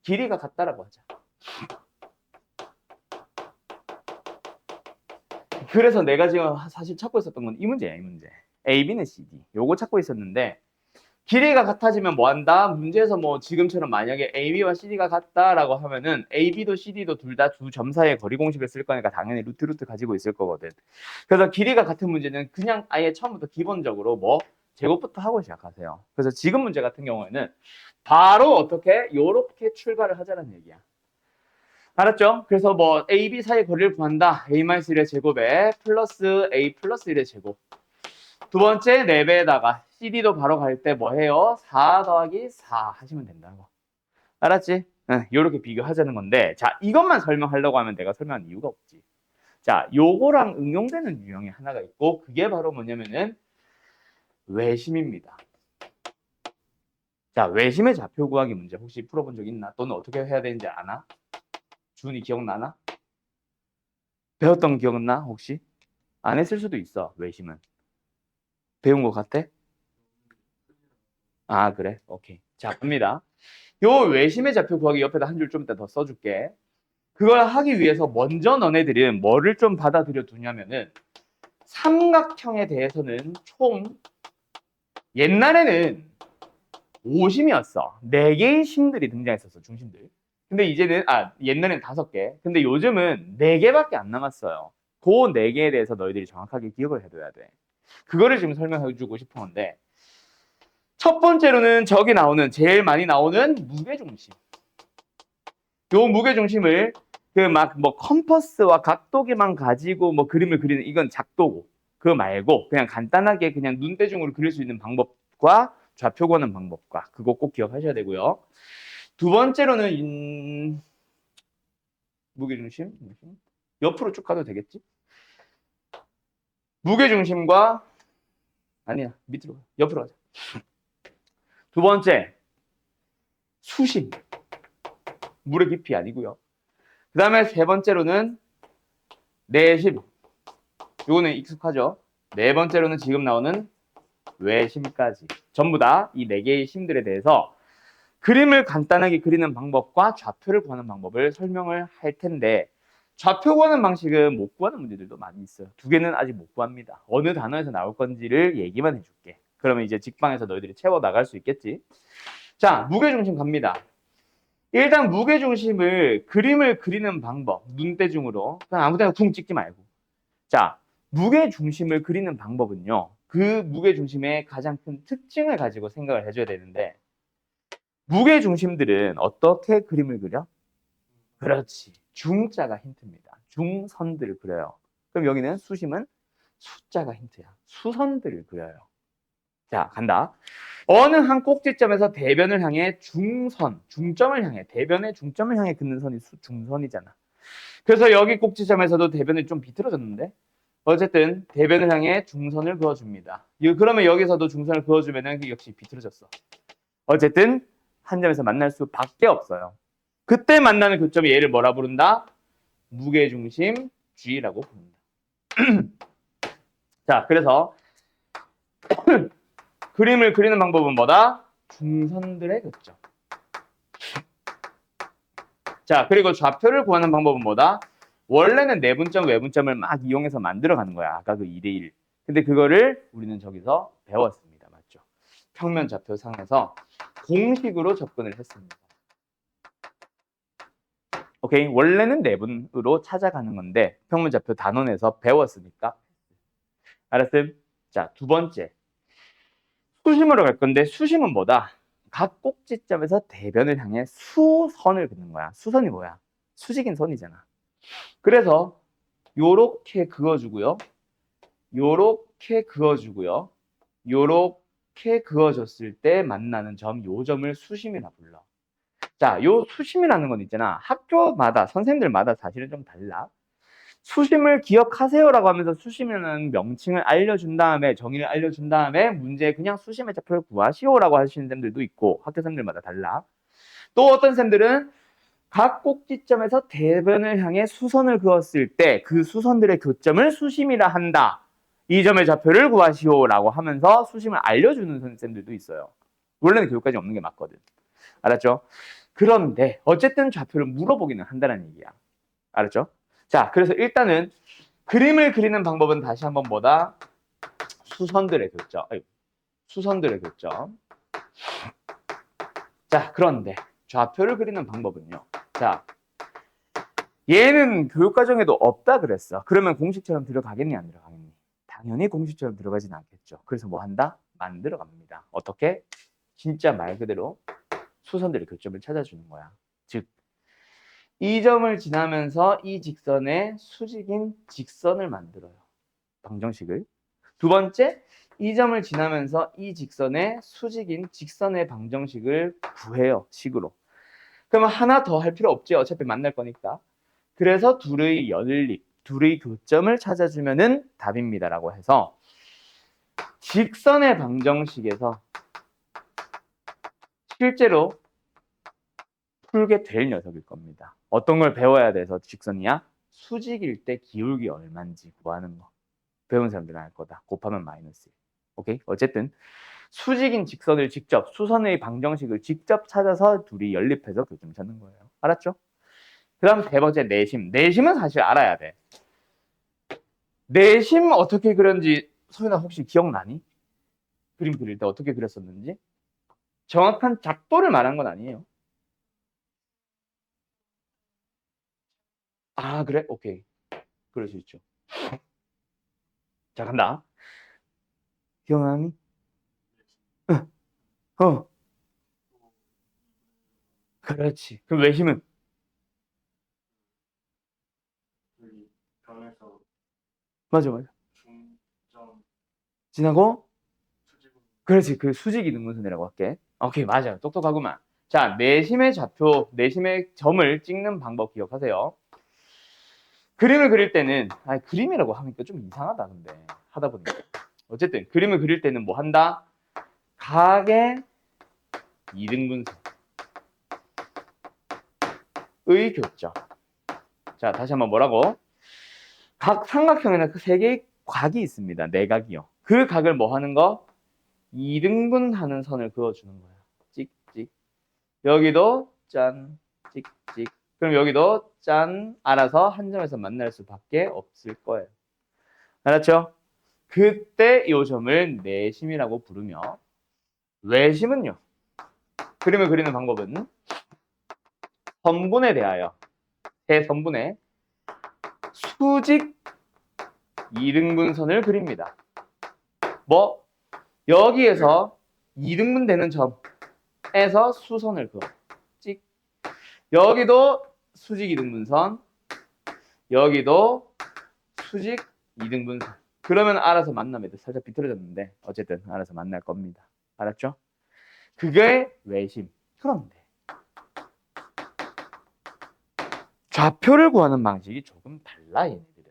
길이가 같다라고 하자. 그래서 내가 지금 사실 찾고 있었던 건 이 문제야, 이 문제. AB는 CD. 요거 찾고 있었는데 길이가 같아지면 뭐 한다? 문제에서 뭐 지금처럼 만약에 AB와 CD가 같다라고 하면은 AB도 CD도 둘 다 두 점 사이의 거리 공식을 쓸 거니까 당연히 루트 가지고 있을 거거든. 그래서 길이가 같은 문제는 그냥 아예 처음부터 기본적으로 뭐 제곱부터 하고 시작하세요. 그래서 지금 문제 같은 경우에는 바로 어떻게 요렇게 출발을 하자는 얘기야. 알았죠? 그래서 뭐 A, B 사이의 거리를 구한다. A-1의 제곱에 플러스 A 플러스 1의 제곱. 두 번째 4배에다가 CD도 바로 갈 때 뭐 해요? 4 더하기 4 하시면 된다고. 알았지? 응, 요렇게 비교하자는 건데 자 이것만 설명하려고 하면 내가 설명한 이유가 없지. 자 요거랑 응용되는 유형이 하나가 있고 그게 바로 뭐냐면은 외심입니다. 자 외심의 좌표 구하기 문제 혹시 풀어본 적 있나? 또는 어떻게 해야 되는지 아나? 준이 기억나나? 배웠던 기억나 혹시? 안 했을 수도 있어 외심은. 배운 것 같아? 아 그래? 오케이. 자 갑니다. 요 외심의 좌표 구하기 옆에다 한 줄 좀 이따 더 써줄게. 그걸 하기 위해서 먼저 너네들은 뭐를 좀 받아들여 두냐면은 삼각형에 대해서는 총 옛날에는 오심이었어. 4개의 심들이 등장했었어, 중심들. 근데 이제는 옛날엔 5개. 근데 요즘은 4개밖에 안 남았어요. 그 4개에 대해서 너희들이 정확하게 기억을 해둬야 돼. 그거를 지금 설명해 주고 싶었는데 첫 번째로는 저기 나오는 제일 많이 나오는 무게중심. 요 무게중심을 그 막 뭐 컴퍼스와 각도기만 가지고 뭐 그림을 그리는 이건 작도고 그거 말고 그냥 간단하게 그냥 눈대중으로 그릴 수 있는 방법과 좌표 구하는 방법과 그거 꼭 기억하셔야 되고요. 두 번째로는 무게중심 옆으로 쭉 가도 되겠지? 무게중심과 아니야 밑으로 옆으로 가자. 두 번째 수심 물의 깊이 아니고요. 그 다음에 세 번째로는 내심 요거는 익숙하죠. 네 번째로는 지금 나오는 외심까지 전부 다 이 4개의 심들에 대해서 그림을 간단하게 그리는 방법과 좌표를 구하는 방법을 설명을 할 텐데 좌표 구하는 방식은 못 구하는 문제들도 많이 있어요. 2개는 아직 못 구합니다. 어느 단어에서 나올 건지를 얘기만 해줄게. 그러면 이제 직방에서 너희들이 채워 나갈 수 있겠지. 자, 무게중심 갑니다. 일단 무게중심을 그림을 그리는 방법 눈대중으로 그냥 아무 데나 쿵 찍지 말고 자 무게중심을 그리는 방법은요 그 무게중심의 가장 큰 특징을 가지고 생각을 해줘야 되는데 무게중심들은 어떻게 그림을 그려? 그렇지 중자가 힌트입니다. 중선들을 그려요. 그럼 여기는 수심은 숫자가 힌트야. 수선들을 그려요. 자 간다. 어느 한 꼭지점에서 대변을 향해 중선, 중점을 향해 대변의 중점을 향해 긋는 선이 중선이잖아. 그래서 여기 꼭지점에서도 대변이 좀 비틀어졌는데 어쨌든 대변을 향해 중선을 그어줍니다. 그러면 여기서도 중선을 그어주면은 역시 비틀어졌어. 어쨌든 한 점에서 만날 수밖에 없어요. 그때 만나는 교점이 얘를 뭐라 부른다? 무게중심 G라고 부른다. 자, 그래서 그림을 그리는 방법은 뭐다? 중선들의 교점. 자, 그리고 좌표를 구하는 방법은 뭐다? 원래는 내분점, 외분점을 막 이용해서 만들어가는 거야. 아까 그 2대1. 근데 그거를 우리는 저기서 배웠습니다. 맞죠? 평면 좌표상에서 공식으로 접근을 했습니다. 오케이? 원래는 내분으로 찾아가는 건데 평면 좌표 단원에서 배웠으니까 알았음? 자, 두 번째. 수심으로 갈 건데 수심은 뭐다? 각 꼭지점에서 대변을 향해 수선을 긋는 거야. 수선이 뭐야? 수직인 선이잖아. 그래서 요렇게 그어주고요. 요렇게 그어주고요. 요렇게 그어줬을 때 만나는 점, 요 점을 수심이라 불러. 자, 요 수심이라는 건 있잖아. 학교마다, 선생님들마다 사실은 좀 달라. 수심을 기억하세요라고 하면서 수심이라는 명칭을 알려준 다음에, 정의를 알려준 다음에 문제에 그냥 수심의 좌표를 구하시오라고 하시는 쌤들도 있고, 학교 쌤들마다 달라. 또 어떤 쌤들은 각 꼭지점에서 대변을 향해 수선을 그었을 때 그 수선들의 교점을 수심이라 한다. 이 점의 좌표를 구하시오라고 하면서 수심을 알려주는 선생님들도 있어요. 원래는 교육까지 없는 게 맞거든. 알았죠? 그런데 어쨌든 좌표를 물어보기는 한다는 얘기야. 알았죠? 자, 그래서 일단은 그림을 그리는 방법은 다시 한번 뭐다? 수선들의 교점. 수선들의 교점. 자, 그런데 좌표를 그리는 방법은요. 자, 얘는 교육과정에도 없다 그랬어. 그러면 공식처럼 들어가겠니 안 들어가겠니? 당연히 공식처럼 들어가진 않겠죠. 그래서 뭐 한다? 만들어 갑니다. 어떻게? 진짜 말 그대로 수선들의 교점을 찾아주는 거야. 즉, 이 점을 지나면서 이 직선에 수직인 직선을 만들어요. 방정식을. 두 번째, 이 점을 지나면서 이 직선에 수직인 직선의 방정식을 구해요. 식으로. 그러면 하나 더 할 필요 없지. 어차피 만날 거니까. 그래서 둘의 연립, 둘의 교점을 찾아주면은 답입니다라고 해서 직선의 방정식에서 실제로 풀게 될 녀석일 겁니다. 어떤 걸 배워야 돼서 직선이야? 수직일 때 기울기 얼마인지 구하는 거. 배운 사람들은 알 거다. 곱하면 마이너스 1. 오케이? 어쨌든 수직인 직선을 직접, 수선의 방정식을 직접 찾아서 둘이 연립해서 교점 찾는 거예요. 알았죠? 그 다음 세 번째 내심. 내심은 사실 알아야 돼. 내심 어떻게 그렸는지 소연아 혹시 기억나니? 그림 그릴 때 어떻게 그렸었는지? 정확한 작도를 말한 건 아니에요. 아, 그래? 오케이. 그럴 수 있죠. 자, 간다. 기억나니? 어, 그렇지. 그럼 외심은? 맞아, 맞아. 지나고? 그렇지. 그 수직 이등분선이라고 할게. 오케이, 맞아요. 똑똑하구만. 자, 내심의 좌표, 내심의 점을 찍는 방법 기억하세요. 그림을 그릴 때는, 그림이라고 하니까 좀 이상하다, 근데. 하다 보니까. 어쨌든, 그림을 그릴 때는 뭐 한다? 각의 이등분선의 교점. 자, 다시 한번 뭐라고? 각 삼각형에는 그 세 개의 각이 있습니다. 네 각이요. 그 각을 뭐 하는 거? 이등분하는 선을 그어주는 거야. 찍찍. 여기도 짠, 찍찍. 그럼 여기도 짠, 알아서 한 점에서 만날 수밖에 없을 거예요. 알았죠? 그때 이 점을 내심이라고 부르며 외심은요. 그림을 그리는 방법은 선분에 대하여 대선분에 수직 이등분선을 그립니다. 뭐 여기에서 이등분 되는 점에서 수선을 그어. 찍. 여기도 수직 이등분선. 여기도 수직 이등분선. 그러면 알아서 만납니다. 살짝 비틀어졌는데 어쨌든 알아서 만날 겁니다. 알았죠? 그게 외심. 그런데 좌표를 구하는 방식이 조금 달라 얘네들은.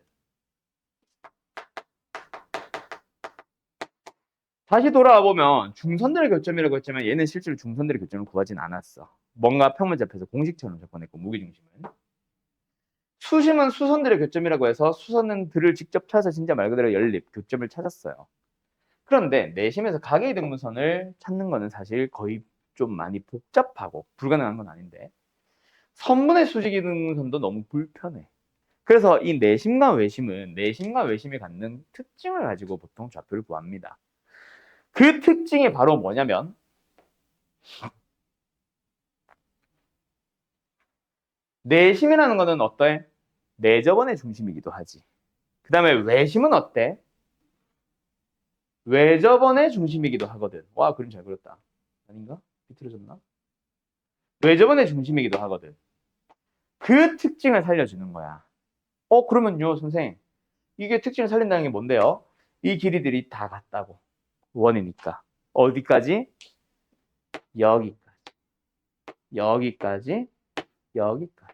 다시 돌아와 보면 중선들의 교점이라고 했지만 얘는 실제로 중선들의 교점을 구하진 않았어. 뭔가 평면자 앞에서 공식처럼 접근했고 무게중심은. 수심은 수선들의 교점이라고 해서 수선들을 직접 찾아서 진짜 말 그대로 연립, 교점을 찾았어요. 그런데 내심에서 각의 등분선을 찾는 거는 사실 거의 좀 많이 복잡하고 불가능한 건 아닌데 선분의 수직 이등분선도 너무 불편해. 그래서 이 내심과 외심이 갖는 특징을 가지고 보통 좌표를 구합니다. 그 특징이 바로 뭐냐면 내심이라는 거는 어때? 내저번의 중심이기도 하지. 그 다음에 외심은 어때? 외접원의 중심이기도 하거든. 와, 그림 잘 그렸다. 아닌가? 비틀어졌나? 외접원의 중심이기도 하거든. 그 특징을 살려주는 거야. 그러면요, 선생님. 이게 특징을 살린다는 게 뭔데요? 이 길이들이 다 같다고. 원이니까. 어디까지? 여기까지. 여기까지. 여기까지.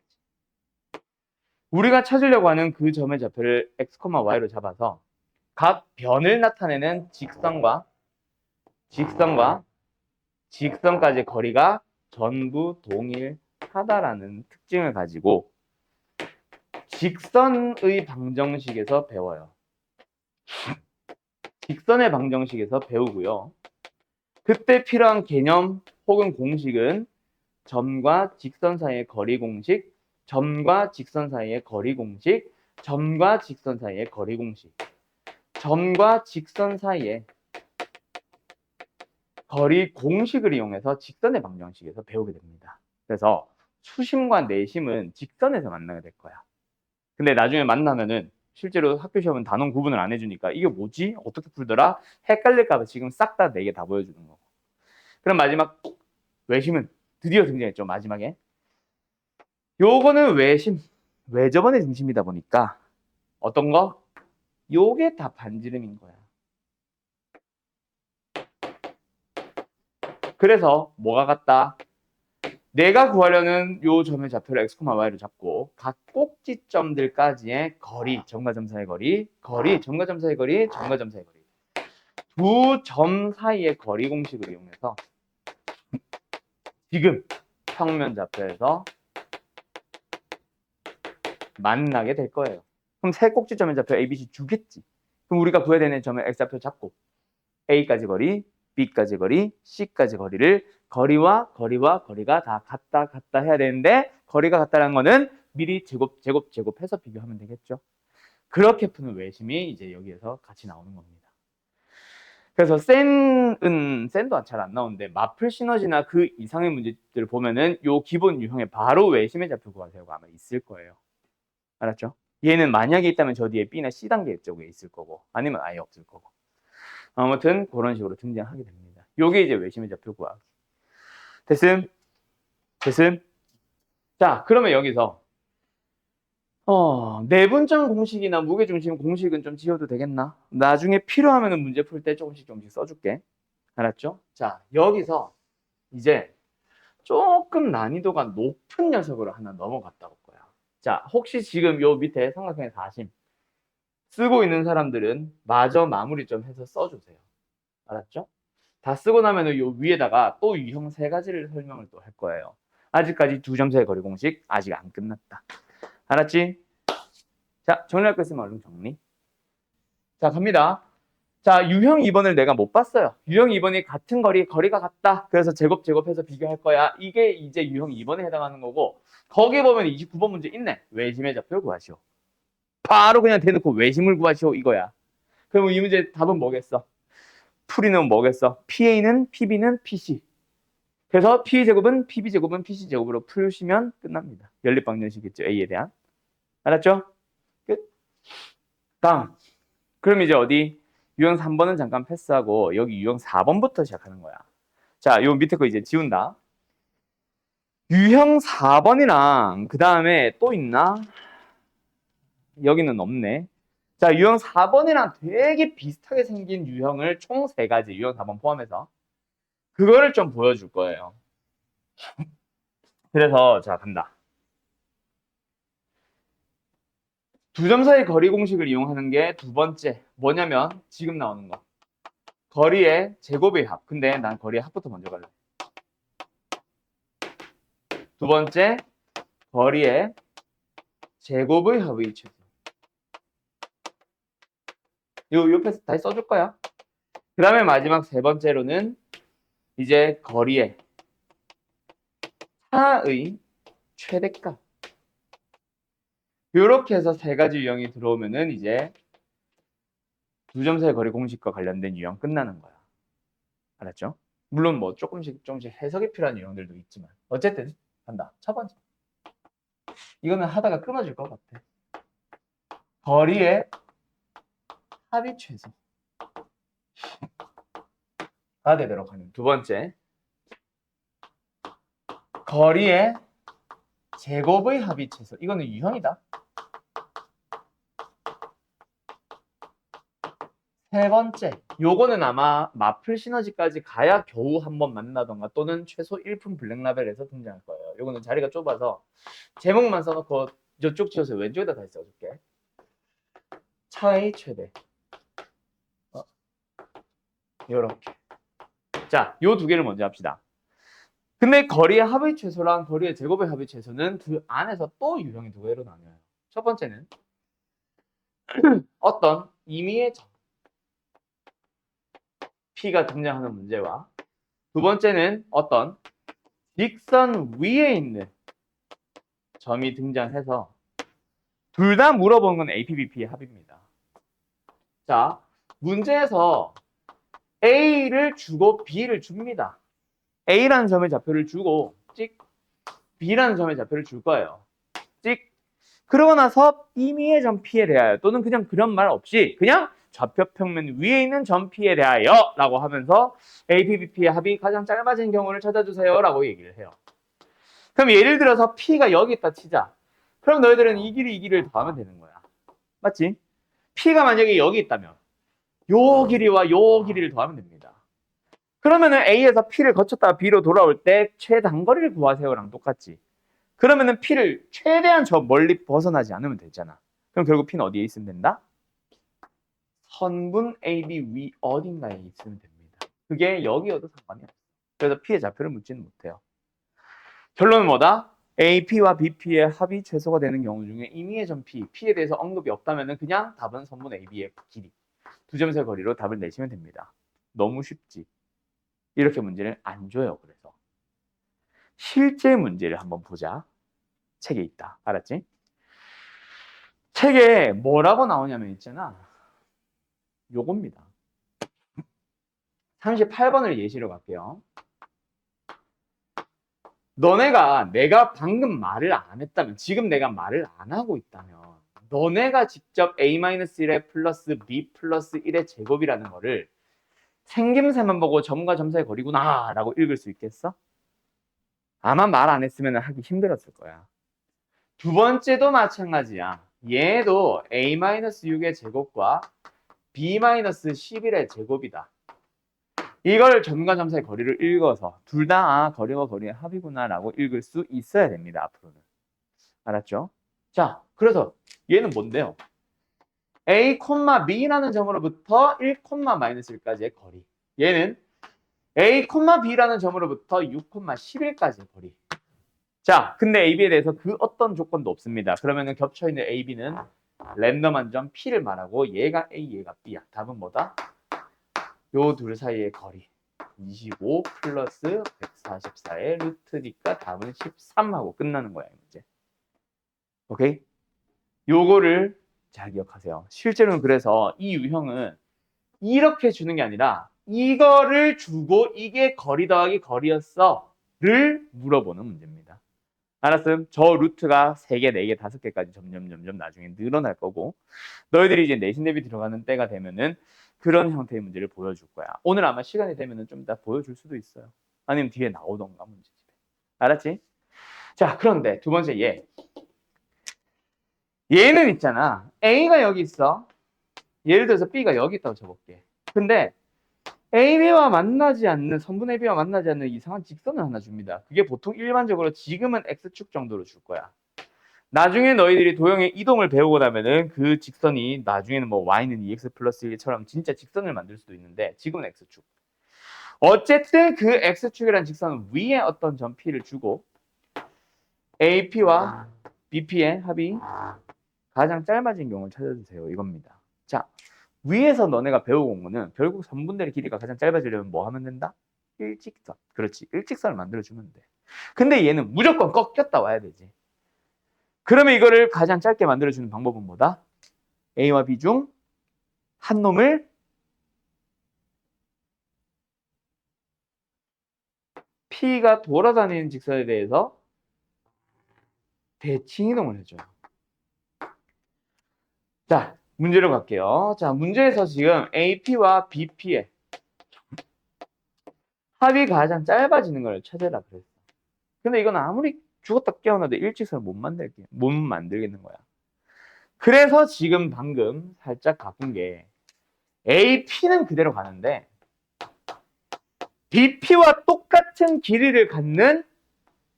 우리가 찾으려고 하는 그 점의 좌표를 x, y로 잡아서 각 변을 나타내는 직선까지 거리가 전부 동일하다라는 특징을 가지고 직선의 방정식에서 배워요. 직선의 방정식에서 배우고요. 그때 필요한 개념 혹은 공식은 점과 직선 사이의 거리 공식, 점과 직선 사이의 거리 공식, 점과 직선 사이의 거리 공식, 점과 직선 사이의 거리 공식을 이용해서 직선의 방정식에서 배우게 됩니다. 그래서 수심과 내심은 직선에서 만나게 될 거야. 근데 나중에 만나면은 실제로 학교 시험은 단원 구분을 안 해주니까 이게 뭐지? 어떻게 풀더라? 헷갈릴까 봐 지금 싹 다 4개 다 보여주는 거고. 그럼 마지막 외심은 드디어 등장했죠. 마지막에. 요거는 외접원의 중심이다 보니까 어떤 거? 요게 다 반지름인 거야. 그래서 뭐가 같다? 내가 구하려는 요 점의 좌표를 x, y로 잡고 각 꼭지점들까지의 거리, 점과 점 사이의 거리, 점과 점 사이의 거리, 점과 점 사이의 거리. 두 점 사이의 거리 공식을 이용해서 지금 평면 좌표에서 만나게 될 거예요. 그럼 세 꼭지점의 좌표 A, B, C 주겠지. 그럼 우리가 구해야 되는 점의 x좌표 잡고 A까지 거리, B까지 거리, C까지 거리를 거리와 거리가 다 같다 해야 되는데 거리가 같다는 거는 미리 제곱해서 비교하면 되겠죠. 그렇게 푸는 외심이 이제 여기에서 같이 나오는 겁니다. 그래서 센도 잘 안 나오는데 마플 시너지나 그 이상의 문제들을 보면은 요 기본 유형에 바로 외심의 좌표 구하세요가 아마 있을 거예요. 알았죠? 얘는 만약에 있다면 저 뒤에 B나 C 단계 쪽에 있을 거고 아니면 아예 없을 거고. 아무튼 그런 식으로 등장하게 됩니다. 요게 이제 외심의 좌표 구하기. 됐음? 자, 그러면 여기서 내분점 공식이나 무게중심 공식은 좀 지워도 되겠나? 나중에 필요하면 문제 풀 때 조금씩 써줄게. 알았죠? 자, 여기서 이제 조금 난이도가 높은 녀석으로 하나 넘어갔다 올 거야. 자, 혹시 지금 요 밑에 삼각형의 40 쓰고 있는 사람들은 마저 마무리 좀 해서 써주세요. 알았죠? 다 쓰고 나면은 요 위에다가 또 유형 3가지를 설명을 또 할 거예요. 아직까지 두 점 사이 거리 공식 아직 안 끝났다. 알았지? 자, 정리할 거 있으면 얼른 정리. 자, 갑니다. 자, 유형 2번을 내가 못 봤어요. 유형 2번이 같은 거리가 같다. 그래서 제곱해서 비교할 거야. 이게 이제 유형 2번에 해당하는 거고 거기 보면 29번 문제 있네. 외심의 좌표 구하시오. 바로 그냥 대놓고 외심을 구하시오 이거야. 그럼 이 문제 답은 뭐겠어? 풀이는 뭐겠어? PA는 PB는 PC. 그래서 P제곱은 PB제곱은 PC제곱으로 풀시면 끝납니다. 연립방정식이겠죠. A에 대한. 알았죠? 끝. 다음. 그럼 이제 어디? 유형 3번은 잠깐 패스하고 여기 유형 4번부터 시작하는 거야. 자, 요 밑에 거 이제 지운다. 유형 4번이랑 그 다음에 또 있나? 여기는 없네. 자, 유형 4번이랑 되게 비슷하게 생긴 유형을 총 3가지, 유형 4번 포함해서 그거를 좀 보여줄 거예요. 그래서 자, 간다. 두 점 사이 거리 공식을 이용하는 게 두 번째 뭐냐면 지금 나오는 거. 거리의 제곱의 합. 근데 난 거리의 합부터 먼저 갈래. 두 번째, 거리의 제곱의 합의 최소. 요 옆에서 다시 써줄 거야. 그 다음에 마지막 세 번째로는 이제 거리의 차의 최대값. 이렇게 해서 3가지 유형이 들어오면은 이제 두 점 사이 거리 공식과 관련된 유형 끝나는 거야. 알았죠? 물론 뭐 조금씩 해석이 필요한 유형들도 있지만 어쨌든 간다. 첫 번째. 이거는 하다가 끊어질 것 같아. 거리의 합의 최소. 가되도록 하는 두 번째, 거리의 제곱의 합의 최소. 이거는 유형이다. 세 번째, 요거는 아마 마플 시너지까지 가야 겨우 한번 만나던가 또는 최소 1품 블랙라벨에서 등장할 거예요. 요거는 자리가 좁아서 제목만 써놓고 저쪽 지어서 왼쪽에다 다시 써줄게. 차의 최대. 요렇게. 자, 요 두 개를 먼저 합시다. 근데 거리의 합의 최소랑 거리의 제곱의 합의 최소는 그 안에서 또 유형이 두 개로 나뉘어요. 첫 번째는 어떤 임의의 점 P가 등장하는 문제와 두 번째는 어떤 직선 위에 있는 점이 등장해서 둘 다 물어보는 건 APBP의 합입니다. 자, 문제에서 A를 주고 B를 줍니다. A라는 점의 좌표를 주고 찍 B라는 점의 좌표를 줄 거예요. 찍 그러고 나서 임의의 점 P에 대하여 또는 그냥 그런 말 없이 그냥 좌표 평면 위에 있는 점 P에 대하여 라고 하면서 APBP의 합이 가장 짧아진 경우를 찾아주세요 라고 얘기를 해요. 그럼 예를 들어서 P가 여기 있다 치자. 그럼 너희들은 이 길이 이 길을 더하면 되는 거야. 맞지? P가 만약에 여기 있다면 요 길이와 요 길이를 더하면 됩니다. 그러면은 A에서 P를 거쳤다가 B로 돌아올 때 최단거리를 구하세요랑 똑같지. 그러면은 P를 최대한 저 멀리 벗어나지 않으면 되잖아. 그럼 결국 P는 어디에 있으면 된다? 선분 AB 위 어딘가에 있으면 됩니다. 그게 여기여도 상관이 없어. 그래서 P의 좌표를 묻지는 못해요. 결론은 뭐다? AP와 BP의 합이 최소가 되는 경우 중에 임의의 점 P, P에 대해서 언급이 없다면 그냥 답은 선분 AB의 길이. 두 점의 거리로 답을 내시면 됩니다. 너무 쉽지? 이렇게 문제를 안 줘요. 그래서 실제 문제를 한번 보자. 책에 있다. 알았지? 책에 뭐라고 나오냐면 있잖아. 요겁니다. 38번을 예시로 갈게요. 내가 방금 말을 안 했다면, 지금 내가 말을 안 하고 있다면, 너네가 직접 A-1의 플러스 B 플러스 1의 제곱이라는 거를 생김새만 보고 점과 점사의 거리구나 라고 읽을 수 있겠어? 아마 말 안 했으면 하기 힘들었을 거야. 두 번째도 마찬가지야. 얘도 A-6의 제곱과 B-11의 제곱이다. 이걸 점과 점사의 거리를 읽어서 둘 다 거리와 거리의 합이구나 라고 읽을 수 있어야 됩니다. 앞으로는. 알았죠? 자, 그래서 얘는 뭔데요? A, B라는 점으로부터 1, -1까지의 거리. 얘는 A, B라는 점으로부터 6, 11까지의 거리. 자, 근데 AB에 대해서 그 어떤 조건도 없습니다. 그러면은 겹쳐있는 AB는 랜덤한 점 P를 말하고 얘가 A, 얘가 B야. 답은 뭐다? 요 둘 사이의 거리. 25 플러스 144의 루트니까 답은 13하고 끝나는 거야, 이 문제. 오케이? 요거를 잘 기억하세요. 실제로는 그래서 이 유형은 이렇게 주는 게 아니라 이거를 주고 이게 거리 더하기 거리였어를 물어보는 문제입니다. 알았음? 저 루트가 3개, 4개, 5개까지 점점 나중에 늘어날 거고 너희들이 이제 내신 대비 들어가는 때가 되면은 그런 형태의 문제를 보여줄 거야. 오늘 아마 시간이 되면은 좀 이따 보여줄 수도 있어요. 아니면 뒤에 나오던가 문제집에. 알았지? 자, 그런데 두 번째 얘는 있잖아. A가 여기 있어. 예를 들어서 B가 여기 있다고 쳐볼게. 근데 AB와 만나지 않는, 선분 AB와 만나지 않는 이상한 직선을 하나 줍니다. 그게 보통 일반적으로 지금은 X축 정도로 줄 거야. 나중에 너희들이 도형의 이동을 배우고 나면은 그 직선이 나중에는 뭐 Y는 2X 플러스 1처럼 진짜 직선을 만들 수도 있는데 지금은 X축. 어쨌든 그 X축이라는 직선은 위에 어떤 점 P를 주고 AP와 BP의 합이 가장 짧아진 경우를 찾아주세요. 이겁니다. 자, 위에서 너네가 배우고 온 거는 결국 선분들의 길이가 가장 짧아지려면 뭐 하면 된다? 일직선. 그렇지. 일직선을 만들어주면 돼. 근데 얘는 무조건 꺾였다 와야 되지. 그러면 이거를 가장 짧게 만들어주는 방법은 뭐다? A와 B 중 한 놈을 P가 돌아다니는 직선에 대해서 대칭 이동을 해줘요. 자, 문제로 갈게요. 자, 문제에서 지금 AP와 BP의 합이 가장 짧아지는 걸 찾으라 그랬어. 근데 이건 아무리 죽었다 깨어나도 일직선을 못 만들겠는 거야. 그래서 지금 방금 살짝 바꾼 게 AP는 그대로 가는데 BP와 똑같은 길이를 갖는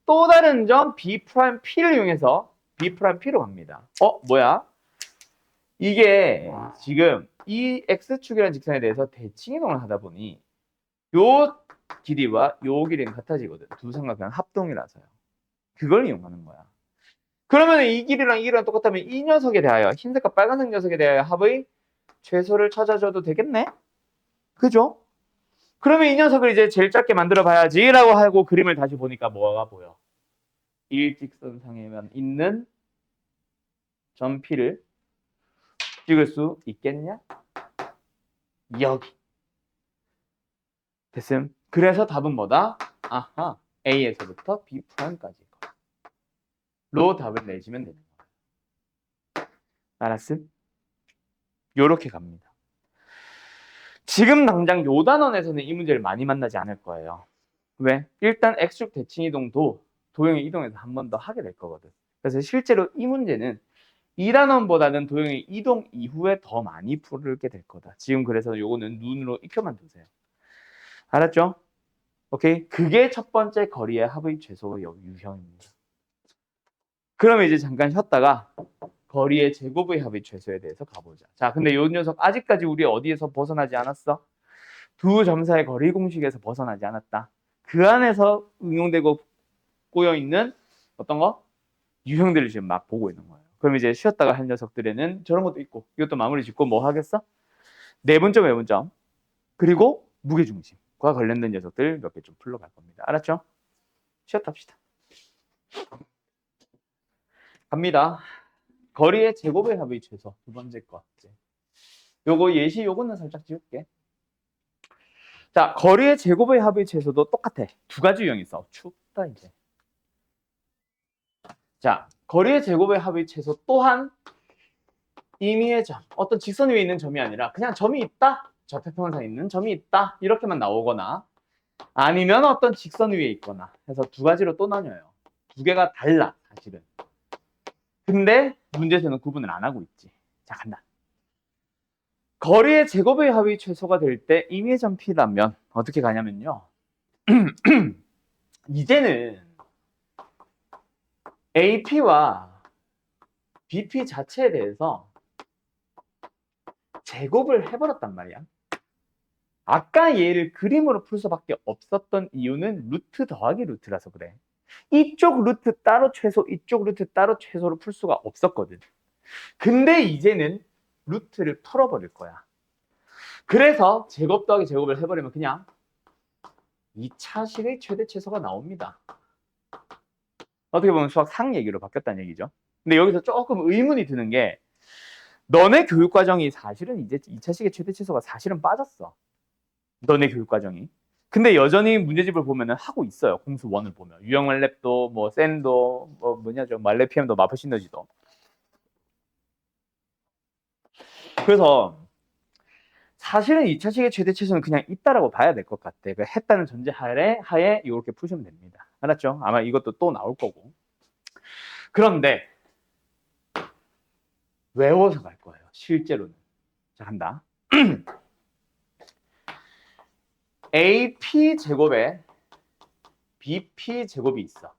또 다른 점 B'P를 이용해서 B'P로 갑니다. 뭐야? 이게 지금 이 X축이라는 직선에 대해서 대칭이동을 하다 보니 요 길이와 요 길이는 같아지거든. 두 삼각형 합동이라서요. 그걸 이용하는 거야. 그러면 이 길이랑 이 길이랑 똑같다면 이 녀석에 대하여 흰색과 빨간색 녀석에 대하여 합의 최소를 찾아줘도 되겠네? 그죠? 그러면 이 녀석을 이제 제일 짧게 만들어 봐야지 라고 하고 그림을 다시 보니까 뭐가 보여? 일직선상에만 있는 점 P를 찍을 수 있겠냐? 여기. 됐음. 그래서 답은 뭐다? 아하, A에서부터 B'까지 로 답을 내시면 되는 거예요. 알았음? 요렇게 갑니다. 지금 당장 요 단원에서는 이 문제를 많이 만나지 않을 거예요. 왜? 일단 X축 대칭이동도 도형의 이동에서 한 번 더 하게 될 거거든. 그래서 실제로 이 문제는 2단원보다는 도형의 이동 이후에 더 많이 풀게 될 거다. 지금 그래서 요거는 눈으로 익혀만 두세요. 알았죠? 오케이? 그게 첫 번째 거리의 합의 최소 유형입니다. 그러면 이제 잠깐 쉬었다가 거리의 제곱의 합의 최소에 대해서 가보자. 자, 근데 요 녀석 아직까지 우리 어디에서 벗어나지 않았어? 두 점사의 거리 공식에서 벗어나지 않았다. 그 안에서 응용되고 꼬여있는 어떤 거? 유형들을 지금 막 보고 있는 거예요. 그럼 이제 쉬었다가 할 녀석들에는 저런 것도 있고 이것도 마무리 짓고 뭐 하겠어? 내분점, 외분점 그리고 무게중심과 관련된 녀석들 몇 개 좀 풀러갈 겁니다. 알았죠? 쉬었다 합시다. 갑니다. 거리의 제곱의 합의 최소 두 번째 거. 요거 예시 요거는 살짝 지울게. 자, 거리의 제곱의 합의 최소도 똑같아. 두 가지 유형이 있어. 춥다 이제. 자, 거리의 제곱의 합의 최소 또한 임의의 점, 어떤 직선 위에 있는 점이 아니라 그냥 점이 있다. 좌표평원상에 있는 점이 있다. 이렇게만 나오거나 아니면 어떤 직선 위에 있거나 해서 두 가지로 또 나뉘어요. 두 개가 달라 사실은. 근데 문제에서는 구분을 안 하고 있지. 자, 간다. 거리의 제곱의 합의 최소가 될 때 임의의 점 P라면 어떻게 가냐면요. 이제는 AP와 BP 자체에 대해서 제곱을 해버렸단 말이야. 아까 얘를 그림으로 풀 수밖에 없었던 이유는 루트 더하기 루트라서 그래. 이쪽 루트 따로 최소, 이쪽 루트 따로 최소로 풀 수가 없었거든. 근데 이제는 루트를 풀어버릴 거야. 그래서 제곱 더하기 제곱을 해버리면 그냥 2차식의 최대 최소가 나옵니다. 어떻게 보면 수학 상 얘기로 바뀌었다는 얘기죠. 근데 여기서 조금 의문이 드는 게 너네 교육과정이 사실은 이제 2차식의 최대 최소가 사실은 빠졌어. 너네 교육과정이. 근데 여전히 문제집을 보면은 하고 있어요. 공수 1을 보면. 유형 말렙도 뭐 센도 뭐 뭐냐죠. 말렙 PM도 마프 시너지도. 그래서 사실은 2차식의 최대 최소는 그냥 있다라고 봐야 될 것 같아. 그 했다는 전제 하에 이렇게 푸시면 됩니다. 알았죠? 아마 이것도 또 나올 거고. 그런데 외워서 갈 거예요. 실제로는. 자, 간다. AP 제곱에 BP 제곱이 있어.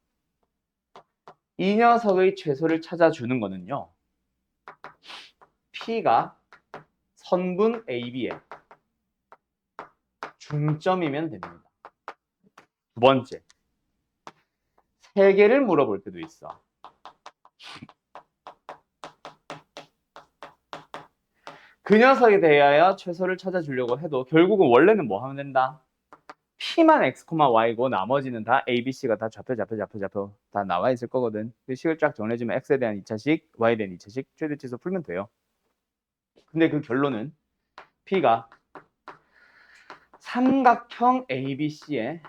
이 녀석의 최소를 찾아주는 거는요. P가 선분 AB의 중점이면 됩니다. 두 번째. 세 개를 물어볼 때도 있어. 그 녀석에 대하여 최소를 찾아주려고 해도 결국은 원래는 뭐 하면 된다? P만 X, Y고 나머지는 다 A, B, C가 다 좌표 다 나와 있을 거거든. 그 식을 쫙 정해주면 X에 대한 2차식, Y에 대한 2차식, 최대치수 풀면 돼요. 근데 그 결론은 P가 삼각형 ABC의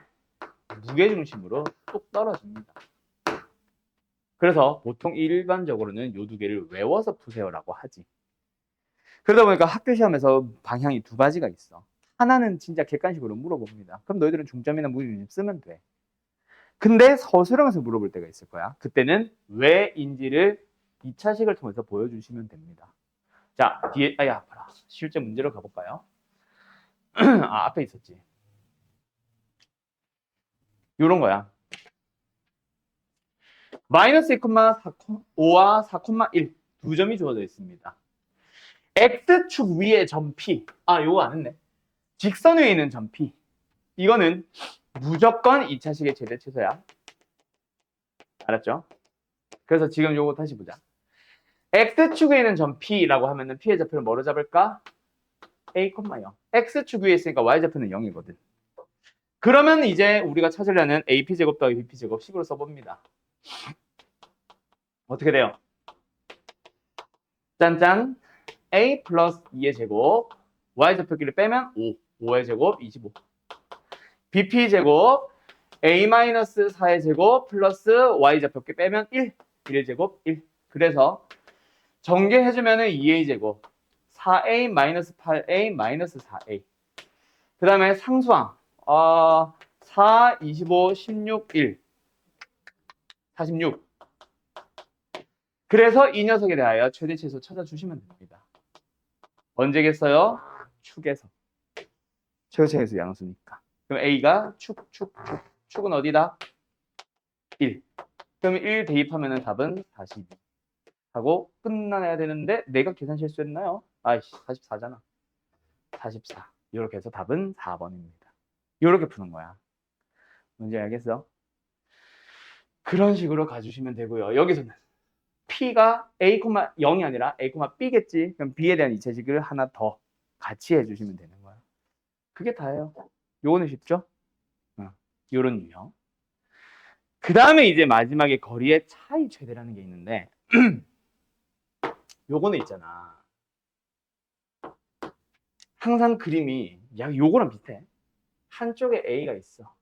무게중심으로 뚝 떨어집니다. 그래서 보통 일반적으로는 이 두 개를 외워서 푸세요라고 하지. 그러다 보니까 학교 시험에서 방향이 두 가지가 있어. 하나는 진짜 객관식으로 물어봅니다. 그럼 너희들은 중점이나 무리를 쓰면 돼. 근데 서술형에서 물어볼 때가 있을 거야. 그때는 왜인지를 2차식을 통해서 보여주시면 됩니다. 자, 뒤에, 아야, 봐라. 실제 문제로 가볼까요? 아, 앞에 있었지. 요런 거야. 마이너스 2,5와 4,1 두 점이 주어져 있습니다. X축 위에 점 P. 아, 요거 안 했네. 직선 위에 있는 점 P. 이거는 무조건 2차식의 최대 최소야. 알았죠? 그래서 지금 요거 다시 보자. X축에 있는 점 P라고 하면은 P의 좌표를 뭐로 잡을까? A, 0. X축 위에 있으니까 Y좌표는 0이거든. 그러면 이제 우리가 찾으려는 AP제곱 더하기 BP제곱 식으로 써봅니다. 어떻게 돼요? 짠짠. A 플러스 2의 제곱. Y좌표끼리 빼면 5. 5의 제곱 25. BP제곱. A 마이너스 4의 제곱 플러스 Y좌표끼리 빼면 1. 1제곱 1. 그래서 전개해주면은 2A 제곱. 4A 마이너스 8A 마이너스 4A. 그 다음에 상수항. 4, 25, 16, 1. 46. 그래서 이 녀석에 대하여 최대 최소 찾아주시면 됩니다. 언제겠어요? 축에서. 최소에서 양수니까. 그럼 A가 축. 축은 어디다? 1. 그럼 1 대입하면 답은 42. 하고 끝나야 되는데 내가 계산 실수했나요? 아이씨, 44잖아. 44. 이렇게 해서 답은 4번입니다. 이렇게 푸는 거야. 뭔지 알겠어? 그런 식으로 가주시면 되고요. 여기서는 P가 A, 0이 아니라 A, B겠지. 그럼 B에 대한 2차식을 하나 더 같이 해주시면 되는 거야. 그게 다예요. 요거는 쉽죠? 요런 유형. 그 다음에 이제 마지막에 거리의 차이 최대라는 게 있는데 요거는 있잖아. 항상 그림이 약 요거랑 비슷해. 한쪽에 A가 있어.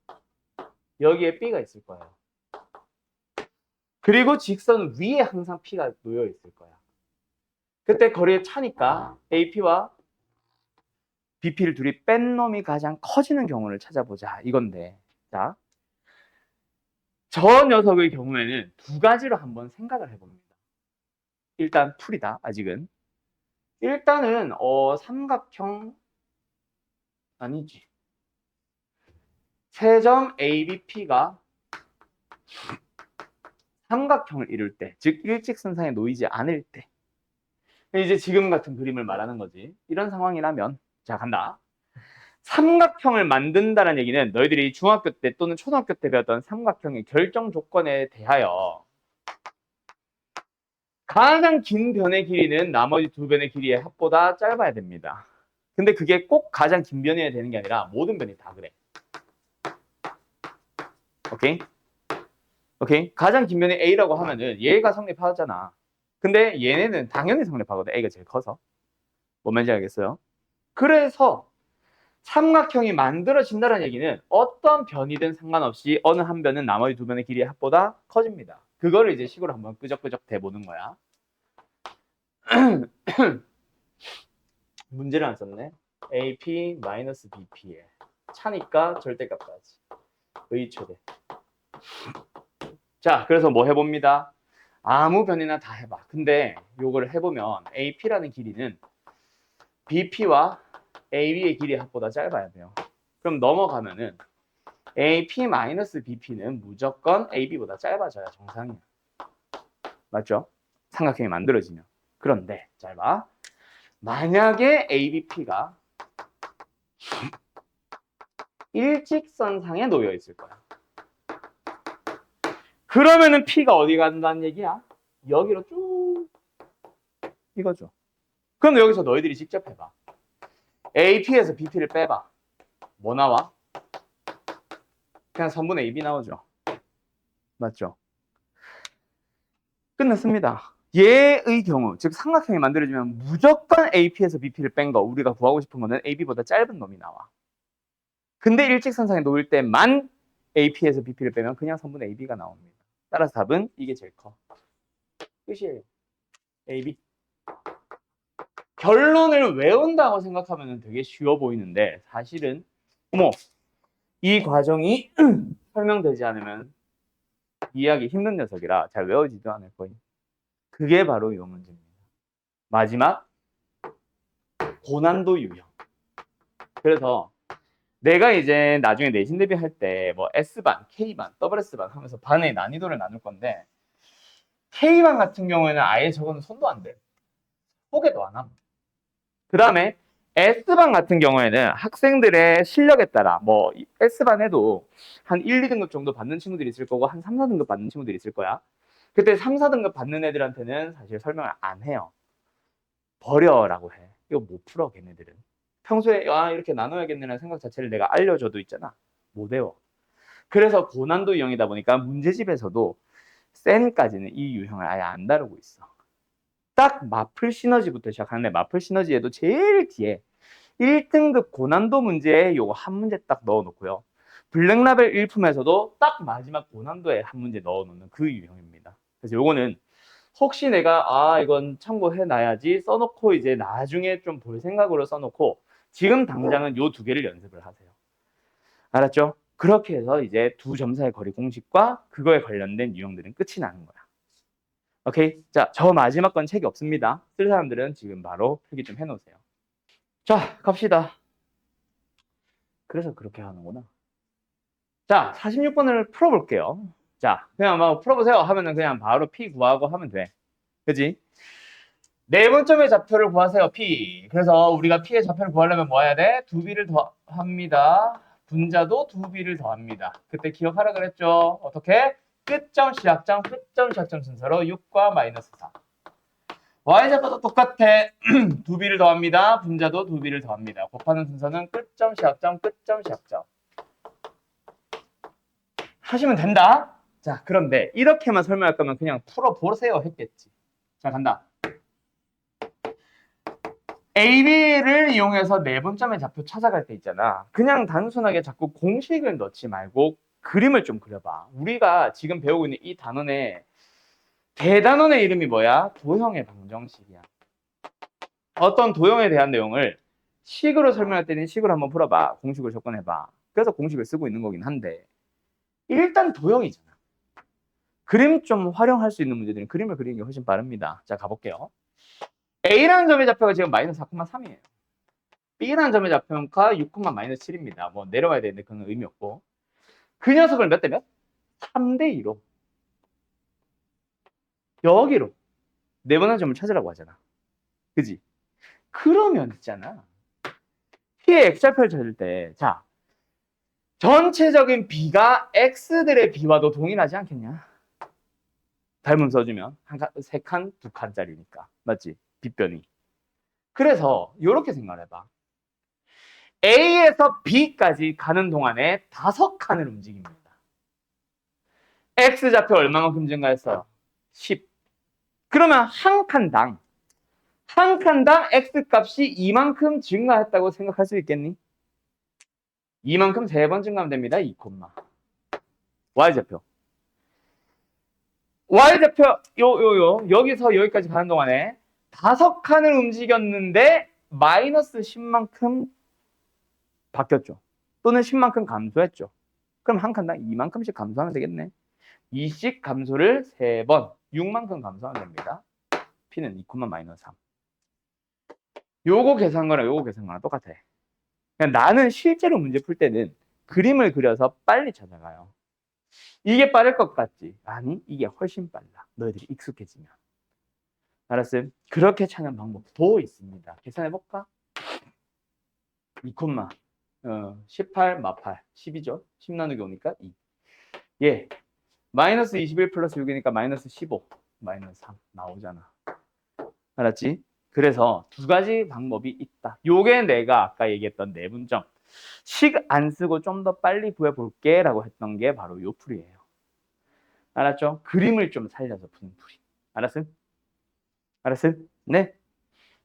여기에 B가 있을 거예요. 그리고 직선 위에 항상 P가 놓여 있을 거야. 그때 거리의 차니까 AP와 BP를 둘이 뺀 놈이 가장 커지는 경우를 찾아보자 이건데, 자, 저 녀석의 경우에는 두 가지로 한번 생각을 해봅니다. 일단 풀이다. 아직은 일단은 삼각형 아니지, 세점 ABP가 삼각형을 이룰 때, 즉 일직선상에 놓이지 않을 때, 이제 지금 같은 그림을 말하는 거지. 이런 상황이라면, 자, 간다. 삼각형을 만든다는 얘기는 너희들이 중학교 때 또는 초등학교 때 배웠던 삼각형의 결정 조건에 대하여 가장 긴 변의 길이는 나머지 두 변의 길이의 합보다 짧아야 됩니다. 근데 그게 꼭 가장 긴 변이어야 되는 게 아니라 모든 변이 다 그래. 오케이? 오케이? 가장 긴 변이 A라고 하면은 얘가 성립하잖아. 근데 얘네는 당연히 성립하거든. A가 제일 커서. 뭔 말인지 알겠어요? 그래서 삼각형이 만들어진다는 얘기는 어떤 변이든 상관없이 어느 한 변은 나머지 두 변의 길이의 합보다 커집니다. 그거를 이제 식으로 한번 끄적끄적 대보는 거야. 문제를 안 썼네. AP-BP에 차니까 절대값까지 의 최대. 자, 그래서 뭐 해봅니다. 아무 변이나 다 해봐. 근데 요걸 해보면 AP라는 길이는 BP와 AB의 길이의 합보다 짧아야 돼요. 그럼 넘어가면은 AP-BP는 무조건 AB보다 짧아져야 정상이야. 맞죠? 삼각형이 만들어지면. 그런데 잘 봐. 만약에 ABP가 일직선상에 놓여 있을 거야. 그러면은 P가 어디 간다는 얘기야? 여기로 쭉 이거죠. 그럼 여기서 너희들이 직접 해봐. AP에서 BP를 빼봐. 뭐 나와? 그냥 선분의 AB 나오죠. 맞죠? 끝났습니다. 얘의 경우, 즉 삼각형이 만들어지면 무조건 AP에서 BP를 뺀 거, 우리가 구하고 싶은 거는 AB보다 짧은 놈이 나와. 근데 일직선상에 놓을 때만 AP에서 BP를 빼면 그냥 선분 AB가 나옵니다. 따라서 답은 이게 제일 커. 끝이에요. AB. 결론을 외운다고 생각하면 되게 쉬워 보이는데 사실은 어머 이 과정이 설명되지 않으면 이해하기 힘든 녀석이라 잘 외워지도 않을 거예요. 그게 바로 이 문제입니다. 마지막 고난도 유형. 그래서 내가 이제 나중에 내신 대비할 때 뭐 S반, K반, WS반 하면서 반의 난이도를 나눌 건데 K반 같은 경우에는 아예 저거는 손도 안 돼. 소개도 안 함. 그 다음에 S반 같은 경우에는 학생들의 실력에 따라 뭐 S반 해도 한 1, 2등급 정도 받는 친구들이 있을 거고 한 3, 4등급 받는 친구들이 있을 거야. 그때 3, 4등급 받는 애들한테는 사실 설명을 안 해요. 버려라고 해. 이거 못 풀어 걔네들은. 평소에 이렇게 나눠야겠네라는 생각 자체를 내가 알려줘도 있잖아. 못 외워. 그래서 고난도 유형이다 보니까 문제집에서도 센까지는 이 유형을 아예 안 다루고 있어. 딱 마플 시너지부터 시작하는데 마플 시너지에도 제일 뒤에 1등급 고난도 문제에 요거 한 문제 딱 넣어놓고요. 블랙라벨 일품에서도 딱 마지막 고난도에 한 문제 넣어놓는 그 유형입니다. 그래서 요거는 혹시 내가 이건 참고해놔야지 써놓고 이제 나중에 좀 볼 생각으로 써놓고 지금 당장은 요 두 개를 연습을 하세요. 알았죠? 그렇게 해서 이제 두 점사의 거리 공식과 그거에 관련된 유형들은 끝이 나는 거야. 오케이? 자, 저 마지막 건 책이 없습니다. 쓸 사람들은 지금 바로 필기 좀 해놓으세요. 자, 갑시다. 그래서 그렇게 하는구나. 자, 46번을 풀어볼게요. 자, 그냥 막 풀어보세요 하면은 그냥 바로 P 구하고 하면 돼. 그지? 네분점의 좌표를 구하세요, P. 그래서 우리가 P의 좌표를 구하려면 뭐 해야 돼? 2B를 더합니다. 분자도 2B를 더합니다. 그때 기억하라 그랬죠? 어떻게? 끝점, 시작점, 끝점, 시작점 순서로 6과 마이너스 4. Y좌표도 똑같아. 2B를 더합니다. 분자도 2B를 더합니다. 곱하는 순서는 끝점, 시작점, 끝점, 시작점. 하시면 된다. 자, 그런데 이렇게만 설명할 거면 그냥 풀어보세요 했겠지. 자, 간다. AB를 이용해서 네분점의 좌표 찾아갈 때 있잖아. 그냥 단순하게 자꾸 공식을 넣지 말고 그림을 좀 그려봐. 우리가 지금 배우고 있는 이 단원의 대단원의 이름이 뭐야? 도형의 방정식이야. 어떤 도형에 대한 내용을 식으로 설명할 때는 식으로 한번 풀어봐. 공식을 접근해봐. 그래서 공식을 쓰고 있는 거긴 한데 일단 도형이잖아. 그림 좀 활용할 수 있는 문제들은 그림을 그리는 게 훨씬 빠릅니다. 자, 가볼게요. A라는 점의 좌표가 지금 마이너스 4,3이에요. B라는 점의 좌표가 6, 마이너스 7입니다. 뭐 내려와야 되는데 그건 의미 없고. 그 녀석을 몇 대 몇? 3대 2로. 여기로. 네모난 점을 찾으라고 하잖아. 그지? 그러면 있잖아. P의 X좌표를 찾을 때, 자, 전체적인 B가 X들의 B와도 동일하지 않겠냐? 닮음 써주면 세 칸, 두 칸짜리니까. 맞지? 빗변이. 그래서 이렇게 생각을 해봐. A에서 B까지 가는 동안에 5칸을 움직입니다. X좌표 얼마만큼 증가했어요? 10. 그러면 한 칸당 X값이 이만큼 증가했다고 생각할 수 있겠니? 이만큼 3번 증가하면 됩니다. 2, Y좌표. Y좌표 여기서 여기까지 가는 동안에 5칸을 움직였는데 마이너스 10만큼 바뀌었죠. 또는 10만큼 감소했죠. 그럼 한 칸당 이만큼씩 감소하면 되겠네. 2씩 감소를 3번 6만큼 감소하면 됩니다. P는 2, 마이너스 3. 요거 계산거랑 요거 계산거랑 똑같아. 그냥 나는 실제로 문제 풀 때는 그림을 그려서 빨리 찾아가요. 이게 빠를 것 같지? 아니, 이게 훨씬 빨라. 너희들이 익숙해지면. 알았어요? 그렇게 찾는 방법도 있습니다. 계산해볼까? 2, 18 마팔 10이죠? 10 나누기 오니까 2. 예. 마이너스 21 플러스 6이니까 마이너스 15. 마이너스 3 나오잖아. 알았지? 그래서 두 가지 방법이 있다. 요게 내가 아까 얘기했던 네분점. 식 안 쓰고 좀 더 빨리 구해볼게 라고 했던 게 바로 요 풀이에요. 알았죠? 그림을 좀 살려서 푸는 풀이. 알았음? 알았음? 네.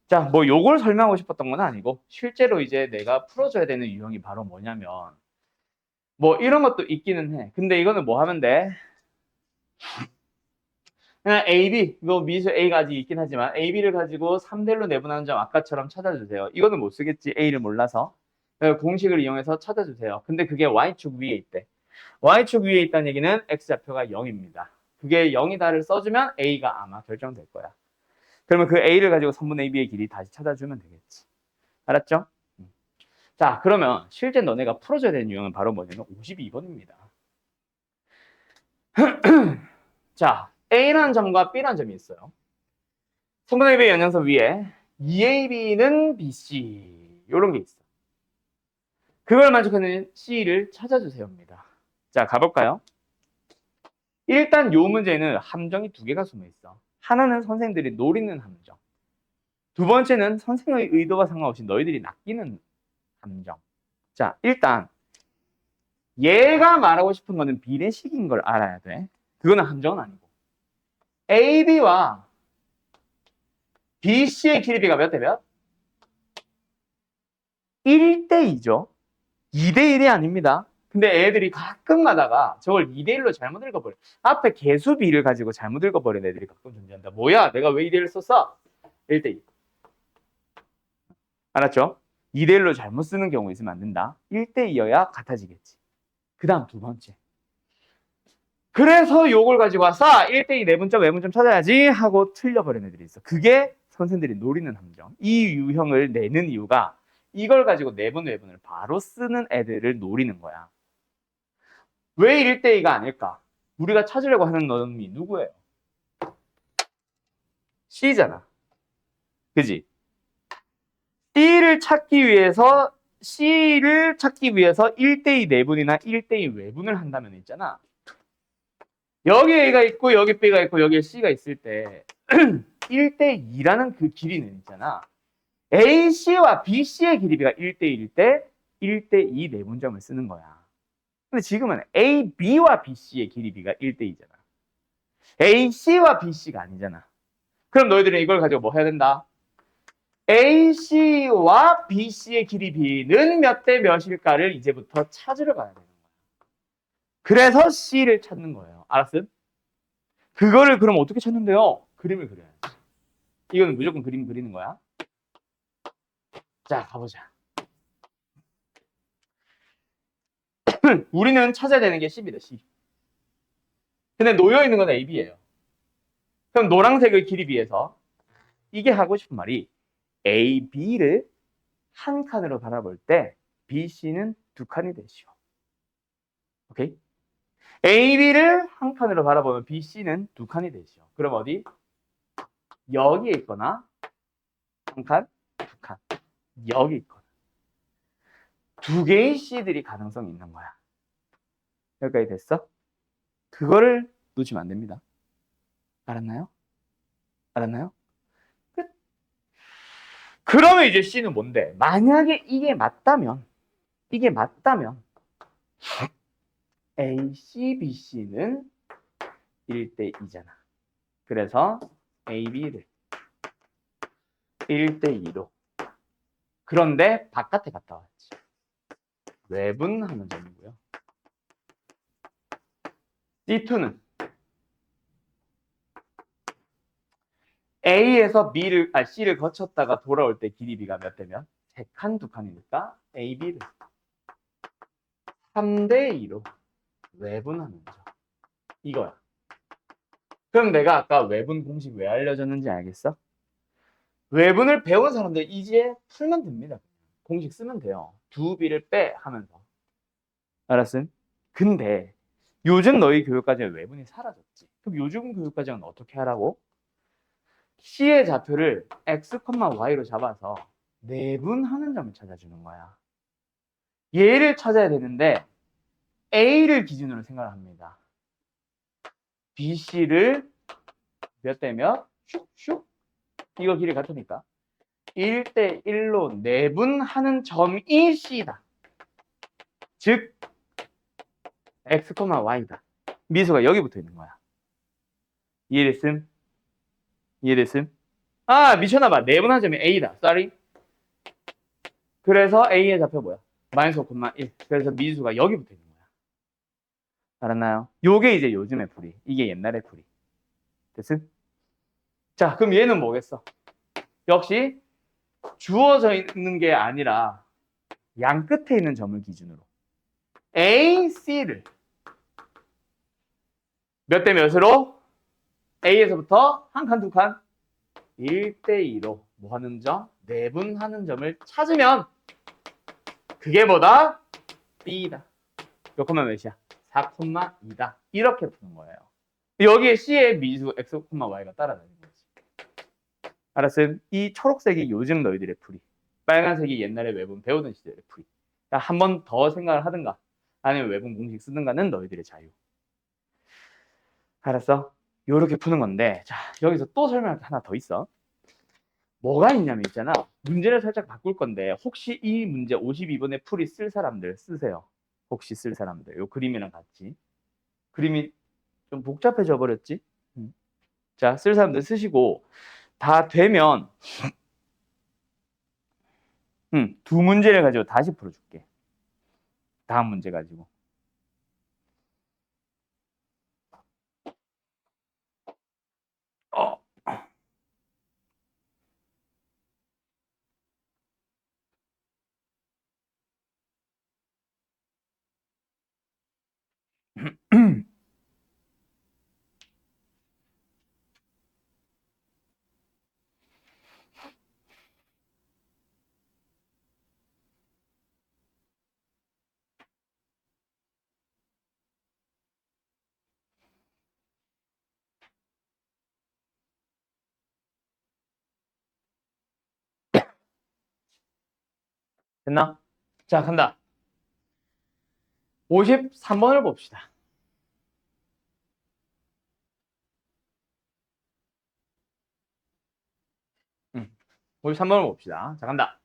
자, 뭐 요걸 설명하고 싶었던 건 아니고 실제로 이제 내가 풀어줘야 되는 유형이 바로 뭐냐면 뭐 이런 것도 있기는 해. 근데 이거는 뭐 하면 돼? 그냥 AB, 이거 미수 A가 아직 있긴 하지만 AB를 가지고 3대1로 내분하는 점 아까처럼 찾아주세요. 이거는 못 쓰겠지. A를 몰라서. 공식을 이용해서 찾아주세요. 근데 그게 Y축 위에 있대. Y축 위에 있다는 얘기는 X좌표가 0입니다. 그게 0이다를 써주면 A가 아마 결정될 거야. 그러면 그 A를 가지고 3분의 AB의 길이 다시 찾아주면 되겠지. 알았죠? 자, 그러면 실제 너네가 풀어줘야 되는 유형은 바로 뭐냐면 52번입니다. 자, A라는 점과 B라는 점이 있어요. 3분의 AB의 연장선 위에 2AB는 BC 이런 게 있어. 그걸 만족하는 C를 찾아주세요입니다. 자, 가볼까요? 일단 요 문제는 함정이 두 개가 숨어 있어. 하나는 선생님들이 노리는 함정. 두 번째는 선생의 의도와 상관없이 너희들이 낚이는 함정. 자, 일단 얘가 말하고 싶은 거는 비례식인 걸 알아야 돼. 그거는 함정은 아니고. AB와 BC의 길이비가 몇 대 몇? 1대 2죠. 2대 1이 아닙니다. 근데 애들이 가끔 가다가 저걸 2대 1로 잘못 읽어버려. 앞에 개수 비를 가지고 잘못 읽어버린 애들이 가끔 존재한다. 뭐야? 내가 왜 2대 1을 썼어? 1대 2. 알았죠? 2대 1로 잘못 쓰는 경우 있으면 안 된다. 1대 2여야 같아지겠지. 그 다음 두 번째. 그래서 요걸 가지고 와서 1대 2 내분점, 외분점 찾아야지 하고 틀려버린 애들이 있어. 그게 선생들이 노리는 함정. 이 유형을 내는 이유가 이걸 가지고 내분, 외분을 바로 쓰는 애들을 노리는 거야. 왜 1대 2가 아닐까? 우리가 찾으려고 하는 놈이 누구예요? C잖아. 그지? C를 찾기 위해서 1대 2 내분이나 1대 2 외분을 한다면 있잖아. 여기 A가 있고 여기 B가 있고 여기에 C가 있을 때 1대 2라는 그 길이는 있잖아. AC와 BC의 길이비가 1대 1일 때 1대 2 내분점을 쓰는 거야. 근데 지금은 AB와 BC의 길이비가 1대 2잖아. AC와 BC가 아니잖아. 그럼 너희들은 이걸 가지고 뭐 해야 된다? AC와 BC의 길이비는 몇 대 몇일까를 이제부터 찾으러 가야 되는 거야. 그래서 C를 찾는 거예요. 알았어? 그거를 그럼 어떻게 찾는데요? 그림을 그려야지. 이거는 무조건 그림 그리는 거야. 자, 가보자. 우리는 찾아야 되는 게 C입니다. C. 근데 놓여있는 건 AB예요. 그럼 노란색의 길이 비해서 이게 하고 싶은 말이 AB를 한 칸으로 바라볼 때 BC는 두 칸이 되시오. 오케이? AB를 한 칸으로 바라보면 BC는 두 칸이 되시오. 그럼 어디? 여기에 있거나 한 칸, 두 칸. 여기 있거나. 두 개의 C들이 가능성이 있는 거야. 여기까지 됐어? 그거를 놓치면 안 됩니다. 알았나요? 알았나요? 끝. 그러면 이제 C는 뭔데? 만약에 이게 맞다면 AC, BC는 1대 2잖아. 그래서 AB를 1대 2로. 그런데 바깥에 갔다 왔지. 외분하는 점이고요. C2는 A에서 C를 거쳤다가 돌아올 때 길이비가 몇 대면? 3칸, 2칸이니까 AB를 3대 2로 외분하는 점. 이거야. 그럼 내가 아까 외분 공식 왜 알려줬는지 알겠어? 외분을 배운 사람들 이제 풀면 됩니다. 공식 쓰면 돼요. 두 B를 빼 하면서. 알았음? 근데 요즘 너희 교육과정에 외분이 사라졌지. 그럼 요즘 교육과정은 어떻게 하라고? C의 좌표를 X, Y로 잡아서 내분하는 점을 찾아주는 거야. 얘를 찾아야 되는데 A를 기준으로 생각을 합니다. BC를 몇 대 몇? 슉슉. 이거 길이 같으니까 1대 1로 내분하는 점이 C다. 즉 X, Y다. 미수가 여기 붙어 있는 거야. 이해됐음? 이해됐음? 아, 미쳤나봐. 내분한 점이 A다. Sorry. 그래서 A의 좌표 뭐야? 마이너스 5,1. 그래서 미수가 여기 붙어 있는 거야. 알았나요? 요게 이제 요즘의 풀이. 이게 옛날의 풀이. 됐음? 자, 그럼 얘는 뭐겠어? 역시 주어져 있는 게 아니라 양 끝에 있는 점을 기준으로 A, C를 몇 대 몇으로? A에서부터 한 칸, 두 칸 1대2로 뭐 하는 점? 내분하는 점을 찾으면 그게 뭐다? B다. 몇 콤마 몇이야? 4,2다. 이렇게 푸는 거예요. 여기에 C의 미수 X, Y가 따라다니는 거지. 알았음? 이 초록색이 요즘 너희들의 풀이, 빨간색이 옛날에 외분 배우던 시절의 풀이. 한 번 더 생각을 하든가 아니면 외분 공식 쓰든가는 너희들의 자유. 알았어? 요렇게 푸는 건데, 자, 여기서 또 설명할 게 하나 더 있어. 뭐가 있냐면 있잖아. 문제를 살짝 바꿀 건데 혹시 이 문제 52번의 풀이 쓸 사람들 쓰세요. 혹시 쓸 사람들. 요 그림이랑 같이. 그림이 좀 복잡해져 버렸지? 자, 쓸 사람들 쓰시고 다 되면 두 문제를 가지고 다시 풀어줄게. 다음 문제 가지고. 어. 됐나? 자, 간다. 53번을 봅시다. 53번을 봅시다. 자, 간다.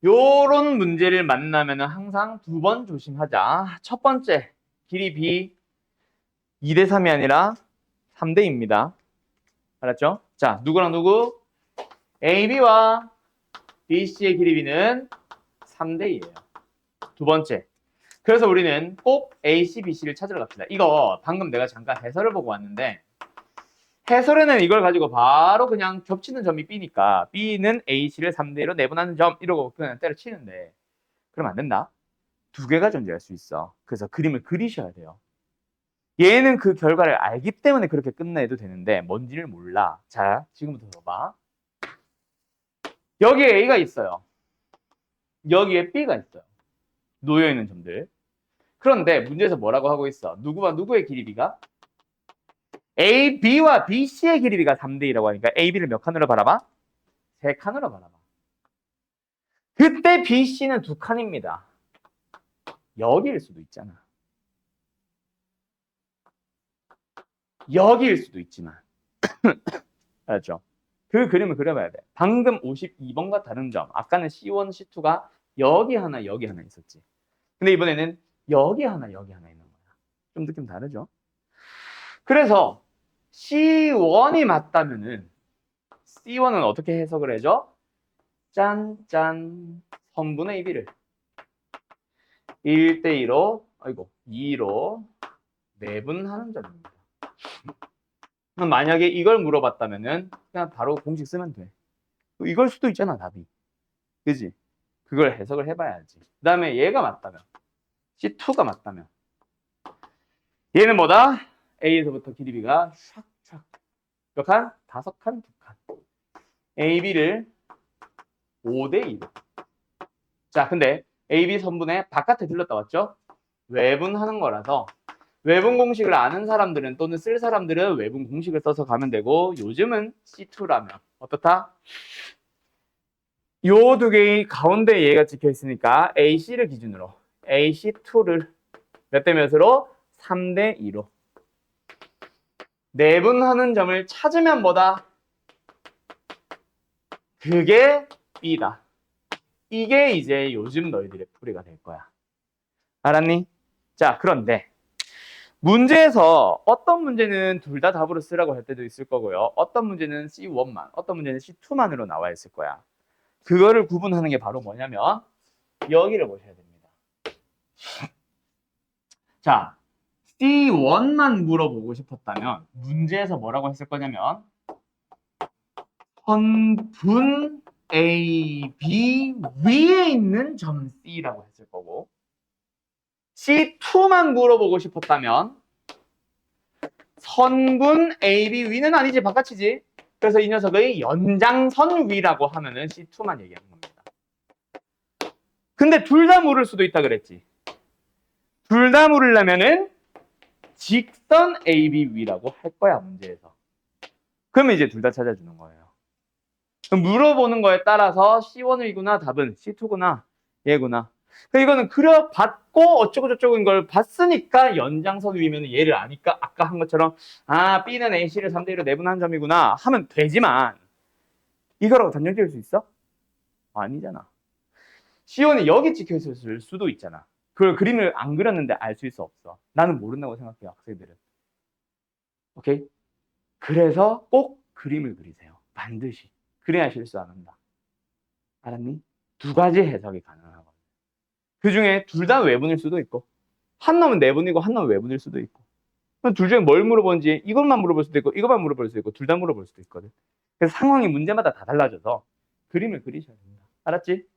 요런 문제를 만나면 항상 두 번 조심하자. 첫 번째, 길이 B 2대 3이 아니라 3대입니다. 알았죠? 자, 누구랑 누구? AB와 BC의 길이 B는 3대이에요. 두 번째. 그래서 우리는 꼭 AC, BC를 찾으러 갑시다. 이거 방금 내가 잠깐 해설을 보고 왔는데 해설에는 이걸 가지고 바로 그냥 겹치는 점이 B니까 B는 AC를 3대1로 내분하는 점 이러고 그냥 때려치는데 그러면 안 된다. 두 개가 존재할 수 있어. 그래서 그림을 그리셔야 돼요. 얘는 그 결과를 알기 때문에 그렇게 끝내도 되는데 뭔지를 몰라. 자, 지금부터 봐봐. 여기에 A가 있어요. 여기에 B가 있어요. 놓여있는 점들. 그런데 문제에서 뭐라고 하고 있어? 누구와 누구의 길이 B가? A, B와 BC의 길이 B가 3대2라고 하니까 A, B를 몇 칸으로 바라봐? 3칸으로 바라봐. 그때 BC는 2칸입니다. 여기일 수도 있잖아. 여기일 수도 있지만. 알았죠? 그 그림을 그려봐야 돼. 방금 52번과 다른 점. 아까는 C1, C2가 여기 하나, 여기 하나 있었지. 근데 이번에는 여기 하나, 여기 하나 있는 거야. 좀 느낌 다르죠? 그래서 C1이 맞다면은 C1은 어떻게 해석을 해줘? 짠짠 선분의 2B를 1대2로 아이고 2로 내분하는 점입니다. 그럼 만약에 이걸 물어봤다면은 그냥 바로 공식 쓰면 돼. 이걸 수도 있잖아 답이. 그지? 그걸 해석을 해봐야지. 그 다음에 얘가 맞다면 C2가 맞다면 얘는 뭐다? A에서부터 길이 B가 샥샥 몇 칸? 5칸, 2칸. A, B를 5대2로. 자, 근데 A, B 선분의 바깥에 들렀다 왔죠? 외분하는 거라서 외분 공식을 아는 사람들은 또는 쓸 사람들은 외분 공식을 써서 가면 되고 요즘은 C2라면 어떻다? 요 두 개의 가운데 얘가 찍혀 있으니까 AC를 기준으로 AC2를 몇 대 몇으로? 3대2로 내분하는 점을 찾으면 뭐다? 그게 B다. 이게 이제 요즘 너희들의 풀이가 될 거야. 알았니? 자, 그런데 문제에서 어떤 문제는 둘 다 답으로 쓰라고 할 때도 있을 거고요. 어떤 문제는 C1만, 어떤 문제는 C2만으로 나와 있을 거야. 그거를 구분하는 게 바로 뭐냐면 여기를 보셔야 됩니다. 자, C1만 물어보고 싶었다면 문제에서 뭐라고 했을 거냐면 선분 A, B 위에 있는 점 C라고 했을 거고 C2만 물어보고 싶었다면 선분 A, B 위는 아니지 바깥이지. 그래서 이 녀석의 연장선 위라고 하면은 C2만 얘기하는 겁니다. 근데 둘 다 물을 수도 있다 그랬지. 둘 다 물으려면은 직선 AB 위라고 할 거야 문제에서. 그러면 이제 둘 다 찾아주는 거예요. 그럼 물어보는 거에 따라서 C1이구나 답은 C2구나 얘구나. 이거는 그려봤고 어쩌고 저쩌고인 걸 봤으니까 연장선 위면 얘를 아니까 아까 한 것처럼 아 B는 AC를 3대 1로 내분한 점이구나 하면 되지만 이거라고 단정 지을 수 있어? 아니잖아. C1이 여기 찍혀 있을 수도 있잖아. 그걸 그림을 안 그렸는데 알 수 있어 없어? 나는 모른다고 생각해요 학생들은. 오케이? 그래서 꼭 그림을 그리세요. 반드시. 그래야 실수 안 한다. 알았니? 두 가지 해석이 가능하거든. 그 중에 둘 다 외분일 수도 있고 한 놈은 내분이고 한 놈은 외분일 수도 있고 둘 중에 뭘 물어보는지 이것만 물어볼 수도 있고 이것만 물어볼 수도 있고 둘 다 물어볼 수도 있거든. 그래서 상황이 문제마다 다 달라져서 그림을 그리셔야 된다. 알았지?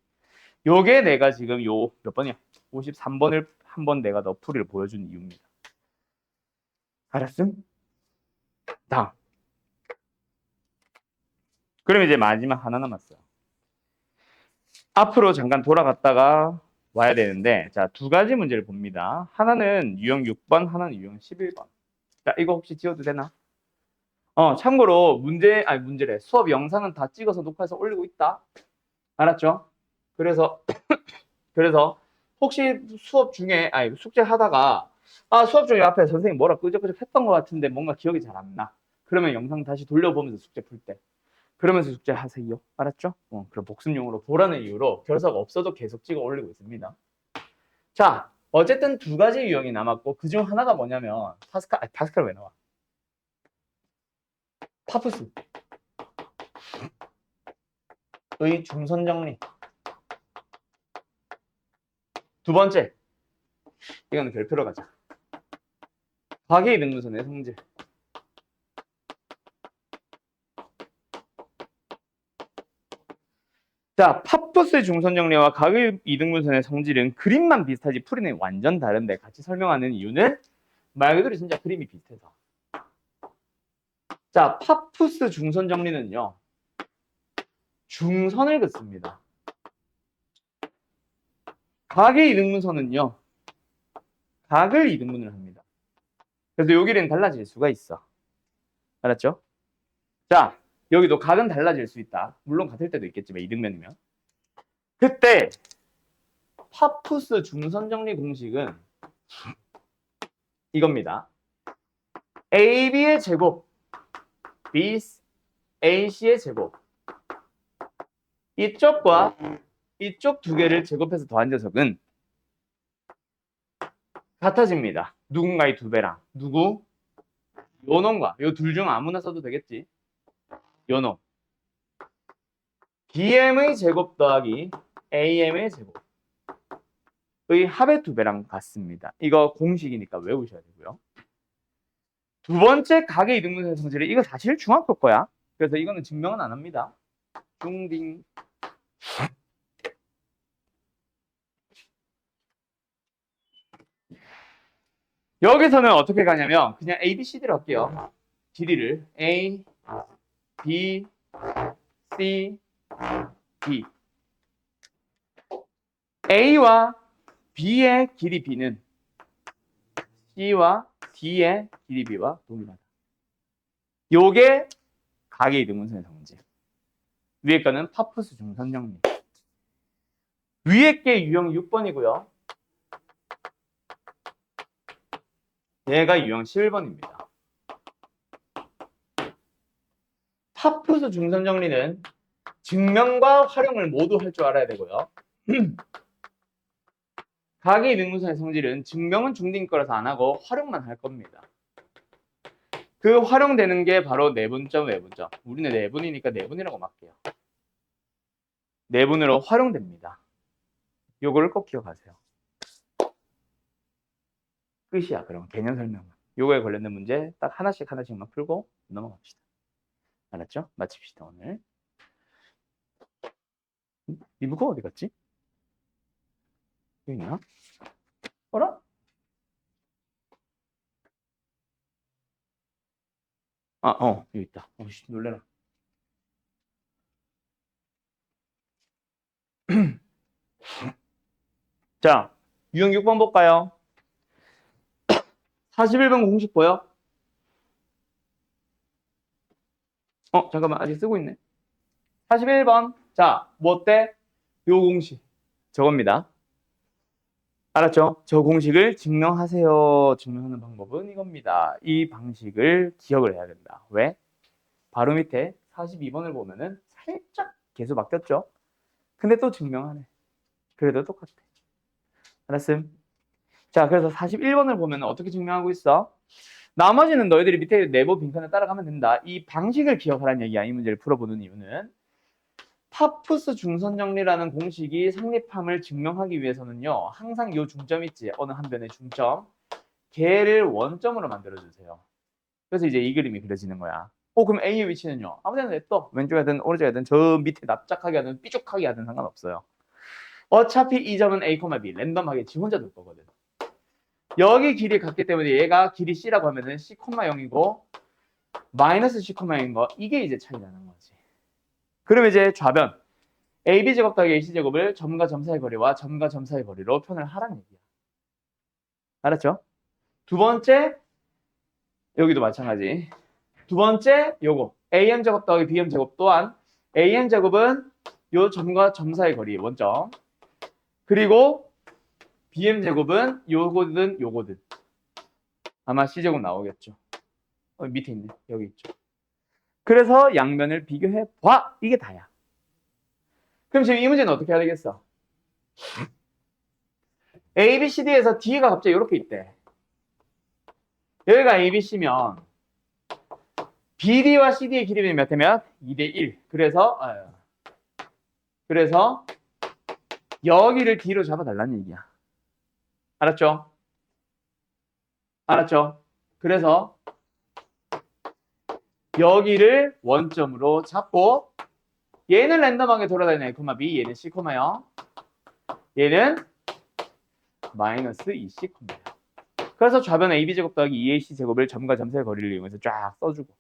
요게 내가 지금 요 몇 번이야? 53번을 한번 내가 너 풀이를 보여준 이유입니다. 알았음? 다음. 그럼 이제 마지막 하나 남았어요. 앞으로 잠깐 돌아갔다가 와야 되는데 자, 두 가지 문제를 봅니다. 하나는 유형 6번, 하나는 유형 11번. 자, 이거 혹시 지워도 되나? 참고로 문제래. 수업 영상은 다 찍어서 녹화해서 올리고 있다. 알았죠? 그래서 혹시 수업 중에 숙제 하다가 수업 중에 앞에 선생님 뭐라 끄적끄적 했던 것 같은데 뭔가 기억이 잘 안 나. 그러면 영상 다시 돌려보면서 숙제 풀 때 그러면서 숙제 하세요. 알았죠? 그럼 복습용으로 보라는 이유로 결석 없어도 계속 찍어 올리고 있습니다. 자, 어쨌든 두 가지 유형이 남았고 그중 하나가 뭐냐면 파스칼 왜 나와? 파푸스의 중선 정리. 두 번째, 이거는 별표로 가자. 과계의 등분선의 성질. 자, 파푸스의 중선 정리와 각의 이등분선의 성질은 그림만 비슷하지 풀이는 완전 다른데 같이 설명하는 이유는 말 그대로 진짜 그림이 비슷해서. 자, 파푸스 중선 정리는요. 중선을 긋습니다. 각의 이등분선은요. 각을 이등분을 합니다. 그래서 여기는 달라질 수가 있어. 알았죠? 자, 여기도 각은 달라질 수 있다. 물론 같을 때도 있겠지만 이등변이면. 그때 파푸스 중선 정리 공식은 이겁니다. AB의 제곱, AC의 제곱. 이쪽과 이쪽 두 개를 제곱해서 더한 녀석은 같아집니다. 누군가의 두 배랑. 누구? 요 놈과. 요 둘 중 아무나 써도 되겠지. 요 놈. BM의 제곱 더하기 AM의 제곱. 의 합의 두 배랑 같습니다. 이거 공식이니까 외우셔야 되고요. 두 번째 각의 이등분선 성질은 이거 사실 중학교 거야. 그래서 이거는 증명은 안 합니다. 중딩. 여기서는 어떻게 가냐면 그냥 A, B, C, D로 할게요. 길이를 A, B, C, D. A와 B의 길이 B는 C와 D의 길이 B와 동일하다. 요게 각의 이등분선의 성질. 위에 거는 파푸스 중선 정리. 위에 게 유형 6번이고요. 얘가 유형 11번입니다. 파푸스 중선 정리는 증명과 활용을 모두 할 줄 알아야 되고요. 각의 이등분선의 성질은 증명은 중딩 거라서 안 하고 활용만 할 겁니다. 그 활용되는 게 바로 내분점, 외분점. 우리는 내분이니까 내분이라고 말게요. 내분으로 활용됩니다. 요거를 꼭 기억하세요. 끝이야. 그럼 개념 설명만. 요거에 관련된 문제 딱 하나씩만 풀고 넘어갑시다. 알았죠? 마칩시다 오늘. 리뷰가 어디 갔지? 여기 있나? 어라? 여기 있다. 씨, 놀래라. 자, 유형 6번 볼까요? 41번 공식 보여? 잠깐만. 아직 쓰고 있네. 41번. 자, 뭐 어때? 요 공식. 저겁니다. 알았죠? 저 공식을 증명하세요. 증명하는 방법은 이겁니다. 이 방식을 기억을 해야 된다. 왜? 바로 밑에 42번을 보면은 살짝 개수 바뀌었죠? 근데 또 증명하네. 그래도 똑같아. 알았음? 자, 그래서 41번을 보면 어떻게 증명하고 있어? 나머지는 너희들이 밑에 네모 빈칸을 따라가면 된다. 이 방식을 기억하라는 얘기야. 이 문제를 풀어보는 이유는 파푸스 중선정리라는 공식이 성립함을 증명하기 위해서는요. 항상 이 중점 있지. 어느 한 변의 중점. 걔를 원점으로 만들어주세요. 그래서 이제 이 그림이 그려지는 거야. 그럼 A의 위치는요? 아무 데나 냅둬. 왼쪽에 하든 오른쪽에 하든 저 밑에 납작하게 하든 삐죽하게 하든 상관없어요. 어차피 이 점은 A, B 랜덤하게 지 혼자 놓을 거거든. 여기 길이 같기 때문에 얘가 길이 C라고 하면은 C, 0이고 마이너스 C, 0인 거 이게 이제 차이 나는 거지. 그러면 이제 좌변 AB제곱 더하기 AC제곱을 점과 점 사이의 거리와 점과 점 사이의 거리로 표현을 하라는 얘기야. 알았죠? 두 번째 여기도 마찬가지. 두 번째 요거 AM제곱 더하기 BM제곱 또한 AM제곱은 요 점과 점 사이의 거리 원점 그리고 BM제곱은 요거든 아마 C제곱 나오겠죠. 밑에 있네. 여기 있죠. 그래서 양면을 비교해 봐. 이게 다야. 그럼 지금 이 문제는 어떻게 해야 되겠어? A, B, C, D에서 D가 갑자기 이렇게 있대. 여기가 A, B, C면 BD와 CD의 길이는 몇 대면? 2대1. 그래서 여기를 D로 잡아달라는 얘기야. 알았죠? 알았죠? 그래서 여기를 원점으로 잡고 얘는 랜덤하게 돌아다니는 A, B, 얘는 C, 0, 얘는 마이너스 2C, 0. 그래서 좌변 AB제곱 더하기 2AC제곱을 점과 점사의 거리를 이용해서 쫙 써주고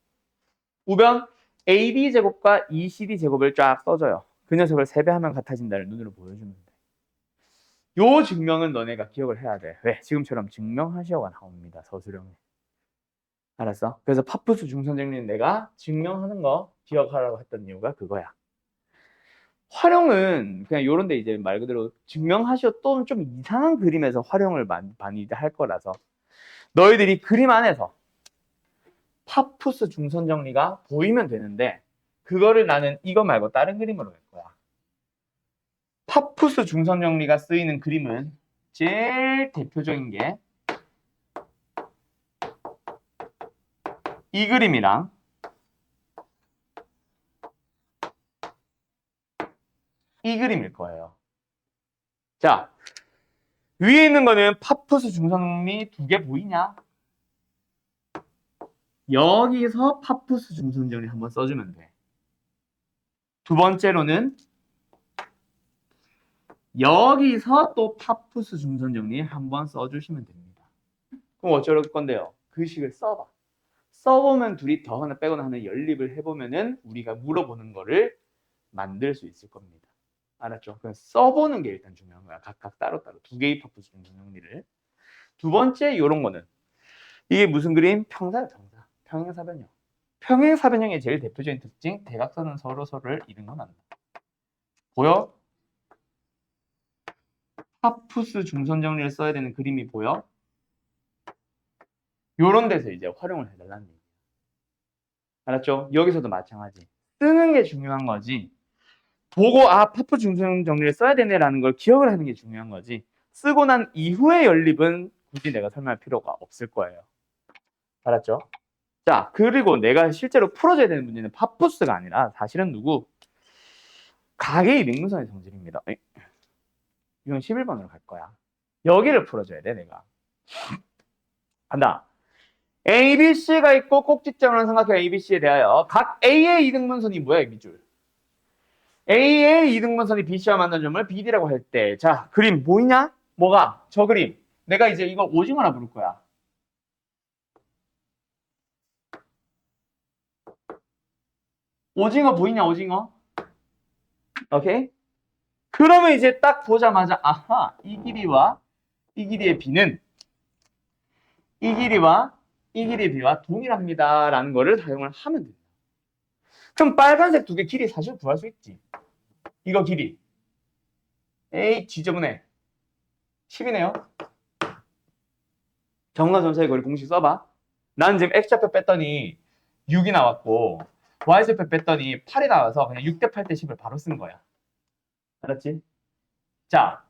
우변 AB제곱과 ECD제곱을 쫙 써줘요. 그 녀석을 3배 하면 같아진다를 눈으로 보여주면 돼. 요 증명은 너네가 기억을 해야 돼. 왜? 지금처럼 증명하시오가 나옵니다. 서술형에. 알았어? 그래서 파푸스 중선정리는 내가 증명하는 거 기억하라고 했던 이유가 그거야. 활용은 그냥 요런데 이제 말 그대로 증명하시오 또는 좀 이상한 그림에서 활용을 많이 할 거라서 너희들이 그림 안에서 파푸스 중선정리가 보이면 되는데 그거를 나는 이거 말고 다른 그림으로 할 거야. 파푸스 중선정리가 쓰이는 그림은 제일 대표적인 게 이 그림이랑 이 그림일 거예요. 자, 위에 있는 거는 파푸스 중선정리 2개 보이냐? 여기서 파푸스 중선정리 한번 써주면 돼. 두 번째로는 여기서 또 파푸스 중선정리 한번 써주시면 됩니다. 그럼 어쩔 건데요? 그 식을 써봐. 써보면 둘이 더하나 빼거나 하는 연립을 해보면은 우리가 물어보는 거를 만들 수 있을 겁니다. 알았죠? 그냥 써보는 게 일단 중요한 거야. 각각 따로따로 2개의 파푸스 중선정리를. 두 번째 요런 거는 이게 무슨 그림? 평사야 평사. 평행사변형. 평행사변형의 제일 대표적인 특징 대각선은 서로를 이룬건 한다. 보여? 파푸스 중선정리를 써야 되는 그림이 보여? 요런 데서 이제 활용을 해달라는 얘기야. 알았죠? 여기서도 마찬가지. 쓰는 게 중요한 거지. 보고 파푸스 중선정리를 써야 되네라는 걸 기억을 하는 게 중요한 거지. 쓰고 난 이후의 연립은 굳이 내가 설명할 필요가 없을 거예요. 알았죠? 자, 그리고 내가 실제로 풀어줘야 되는 문제는 파푸스가 아니라 사실은 누구? 가계의 맹분선의 성질입니다. 이건 11번으로 갈 거야. 여기를 풀어줘야 돼, 내가. 간다. ABC가 있고 꼭지점을 생각해. ABC에 대하여 각 A의 이등분선이 뭐야, 이 밑줄? A의 이등분선이 BC와 만난 점을 BD라고 할 때, 자, 그림 보이냐? 뭐가? 저 그림. 내가 이제 이거 오징어라 부를 거야. 오징어 보이냐, 오징어? 오케이? 그러면 이제 딱 보자마자, 아하, 이 길이와 이 길이의 B는 이 길이와 이 길이의 B와 동일합니다. 라는 거를 사용을 하면 됩니다. 그럼 빨간색 두 개 길이 사실 구할 수 있지. 이거 길이. 에이, 지저분해. 10이네요. 정과점사의 거리 공식 써봐. 나는 지금 X좌표 뺐더니 6이 나왔고 Y좌표 뺐더니 8이 나와서 그냥 6대 8대 10을 바로 쓴 거야. 알았지? 자,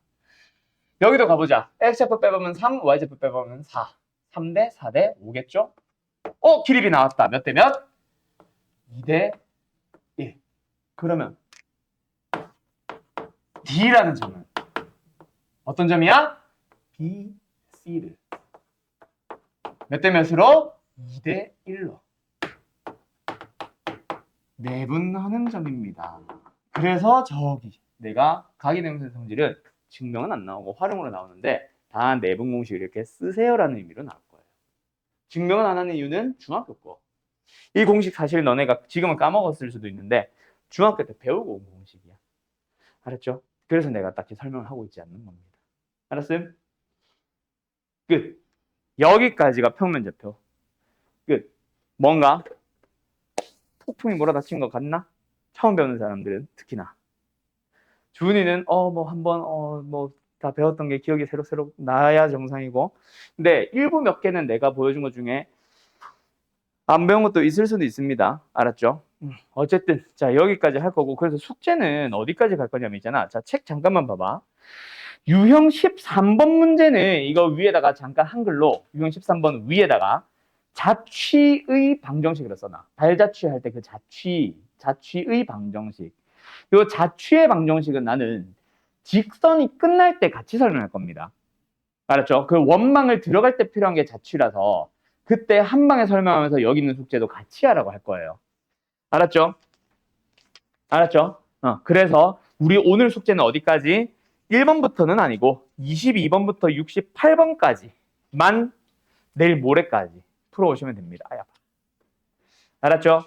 여기도 가보자. X좌표 빼보면 3, Y좌표 빼보면 4. 3대 4대 5겠죠? 길이 B 나왔다. 몇 대 몇? 2대 1. 그러면 D라는 점은 어떤 점이야? B, C를 몇 대 몇으로? 2대 1로 내분하는 점입니다. 그래서 저기 내가 각이대명사의 성질은 증명은 안 나오고 활용으로 나오는데 다 내분 공식 이렇게 쓰세요라는 의미로 나올 거예요. 증명은 안 하는 이유는 중학교 거. 이 공식 사실 너네가 지금은 까먹었을 수도 있는데 중학교 때 배우고 온 공식이야. 알았죠? 그래서 내가 딱히 설명을 하고 있지 않는 겁니다. 알았음? 끝. 여기까지가 평면좌표. 끝. 뭔가 폭풍이 몰아닥친 것 같나? 처음 배우는 사람들은 특히나. 주은이는 뭐 한번 뭐 다 배웠던 게 기억이 새록새록 나야 정상이고, 근데 일부 몇 개는 내가 보여준 것 중에 안 배운 것도 있을 수도 있습니다. 알았죠? 어쨌든 자, 여기까지 할 거고, 그래서 숙제는 어디까지 갈 거냐면 있잖아. 자, 책 잠깐만 봐봐. 유형 13번 문제는 이거 위에다가 잠깐 한글로 유형 13번 위에다가 자취의 방정식으로 써놔. 발자취할 때 그 자취의 방정식. 요 자취의 방정식은 나는 직선이 끝날 때 같이 설명할 겁니다. 알았죠? 그 원망을 들어갈 때 필요한 게 자취라서 그때 한 방에 설명하면서 여기 있는 숙제도 같이 하라고 할 거예요. 알았죠? 알았죠? 그래서 우리 오늘 숙제는 어디까지? 1번부터는 아니고 22번부터 68번까지만 내일 모레까지 풀어오시면 됩니다. 알았죠?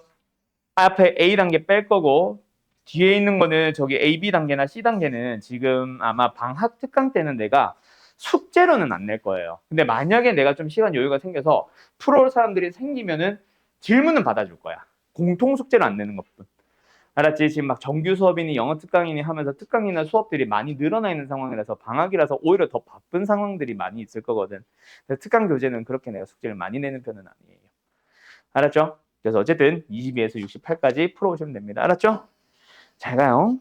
앞에 A 단계 뺄 거고 뒤에 있는 거는 저기 A, B 단계나 C 단계는 지금 아마 방학 특강 때는 내가 숙제로는 안 낼 거예요. 근데 만약에 내가 좀 시간 여유가 생겨서 풀어올 사람들이 생기면은 질문은 받아줄 거야. 공통 숙제로 안 내는 것뿐. 알았지? 지금 막 정규 수업이니 영어 특강이니 하면서 특강이나 수업들이 많이 늘어나 있는 상황이라서 방학이라서 오히려 더 바쁜 상황들이 많이 있을 거거든. 그래서 특강 교재는 그렇게 내가 숙제를 많이 내는 편은 아니에요. 알았죠? 그래서 어쨌든 22에서 68까지 풀어오시면 됩니다. 알았죠? 잘 가요.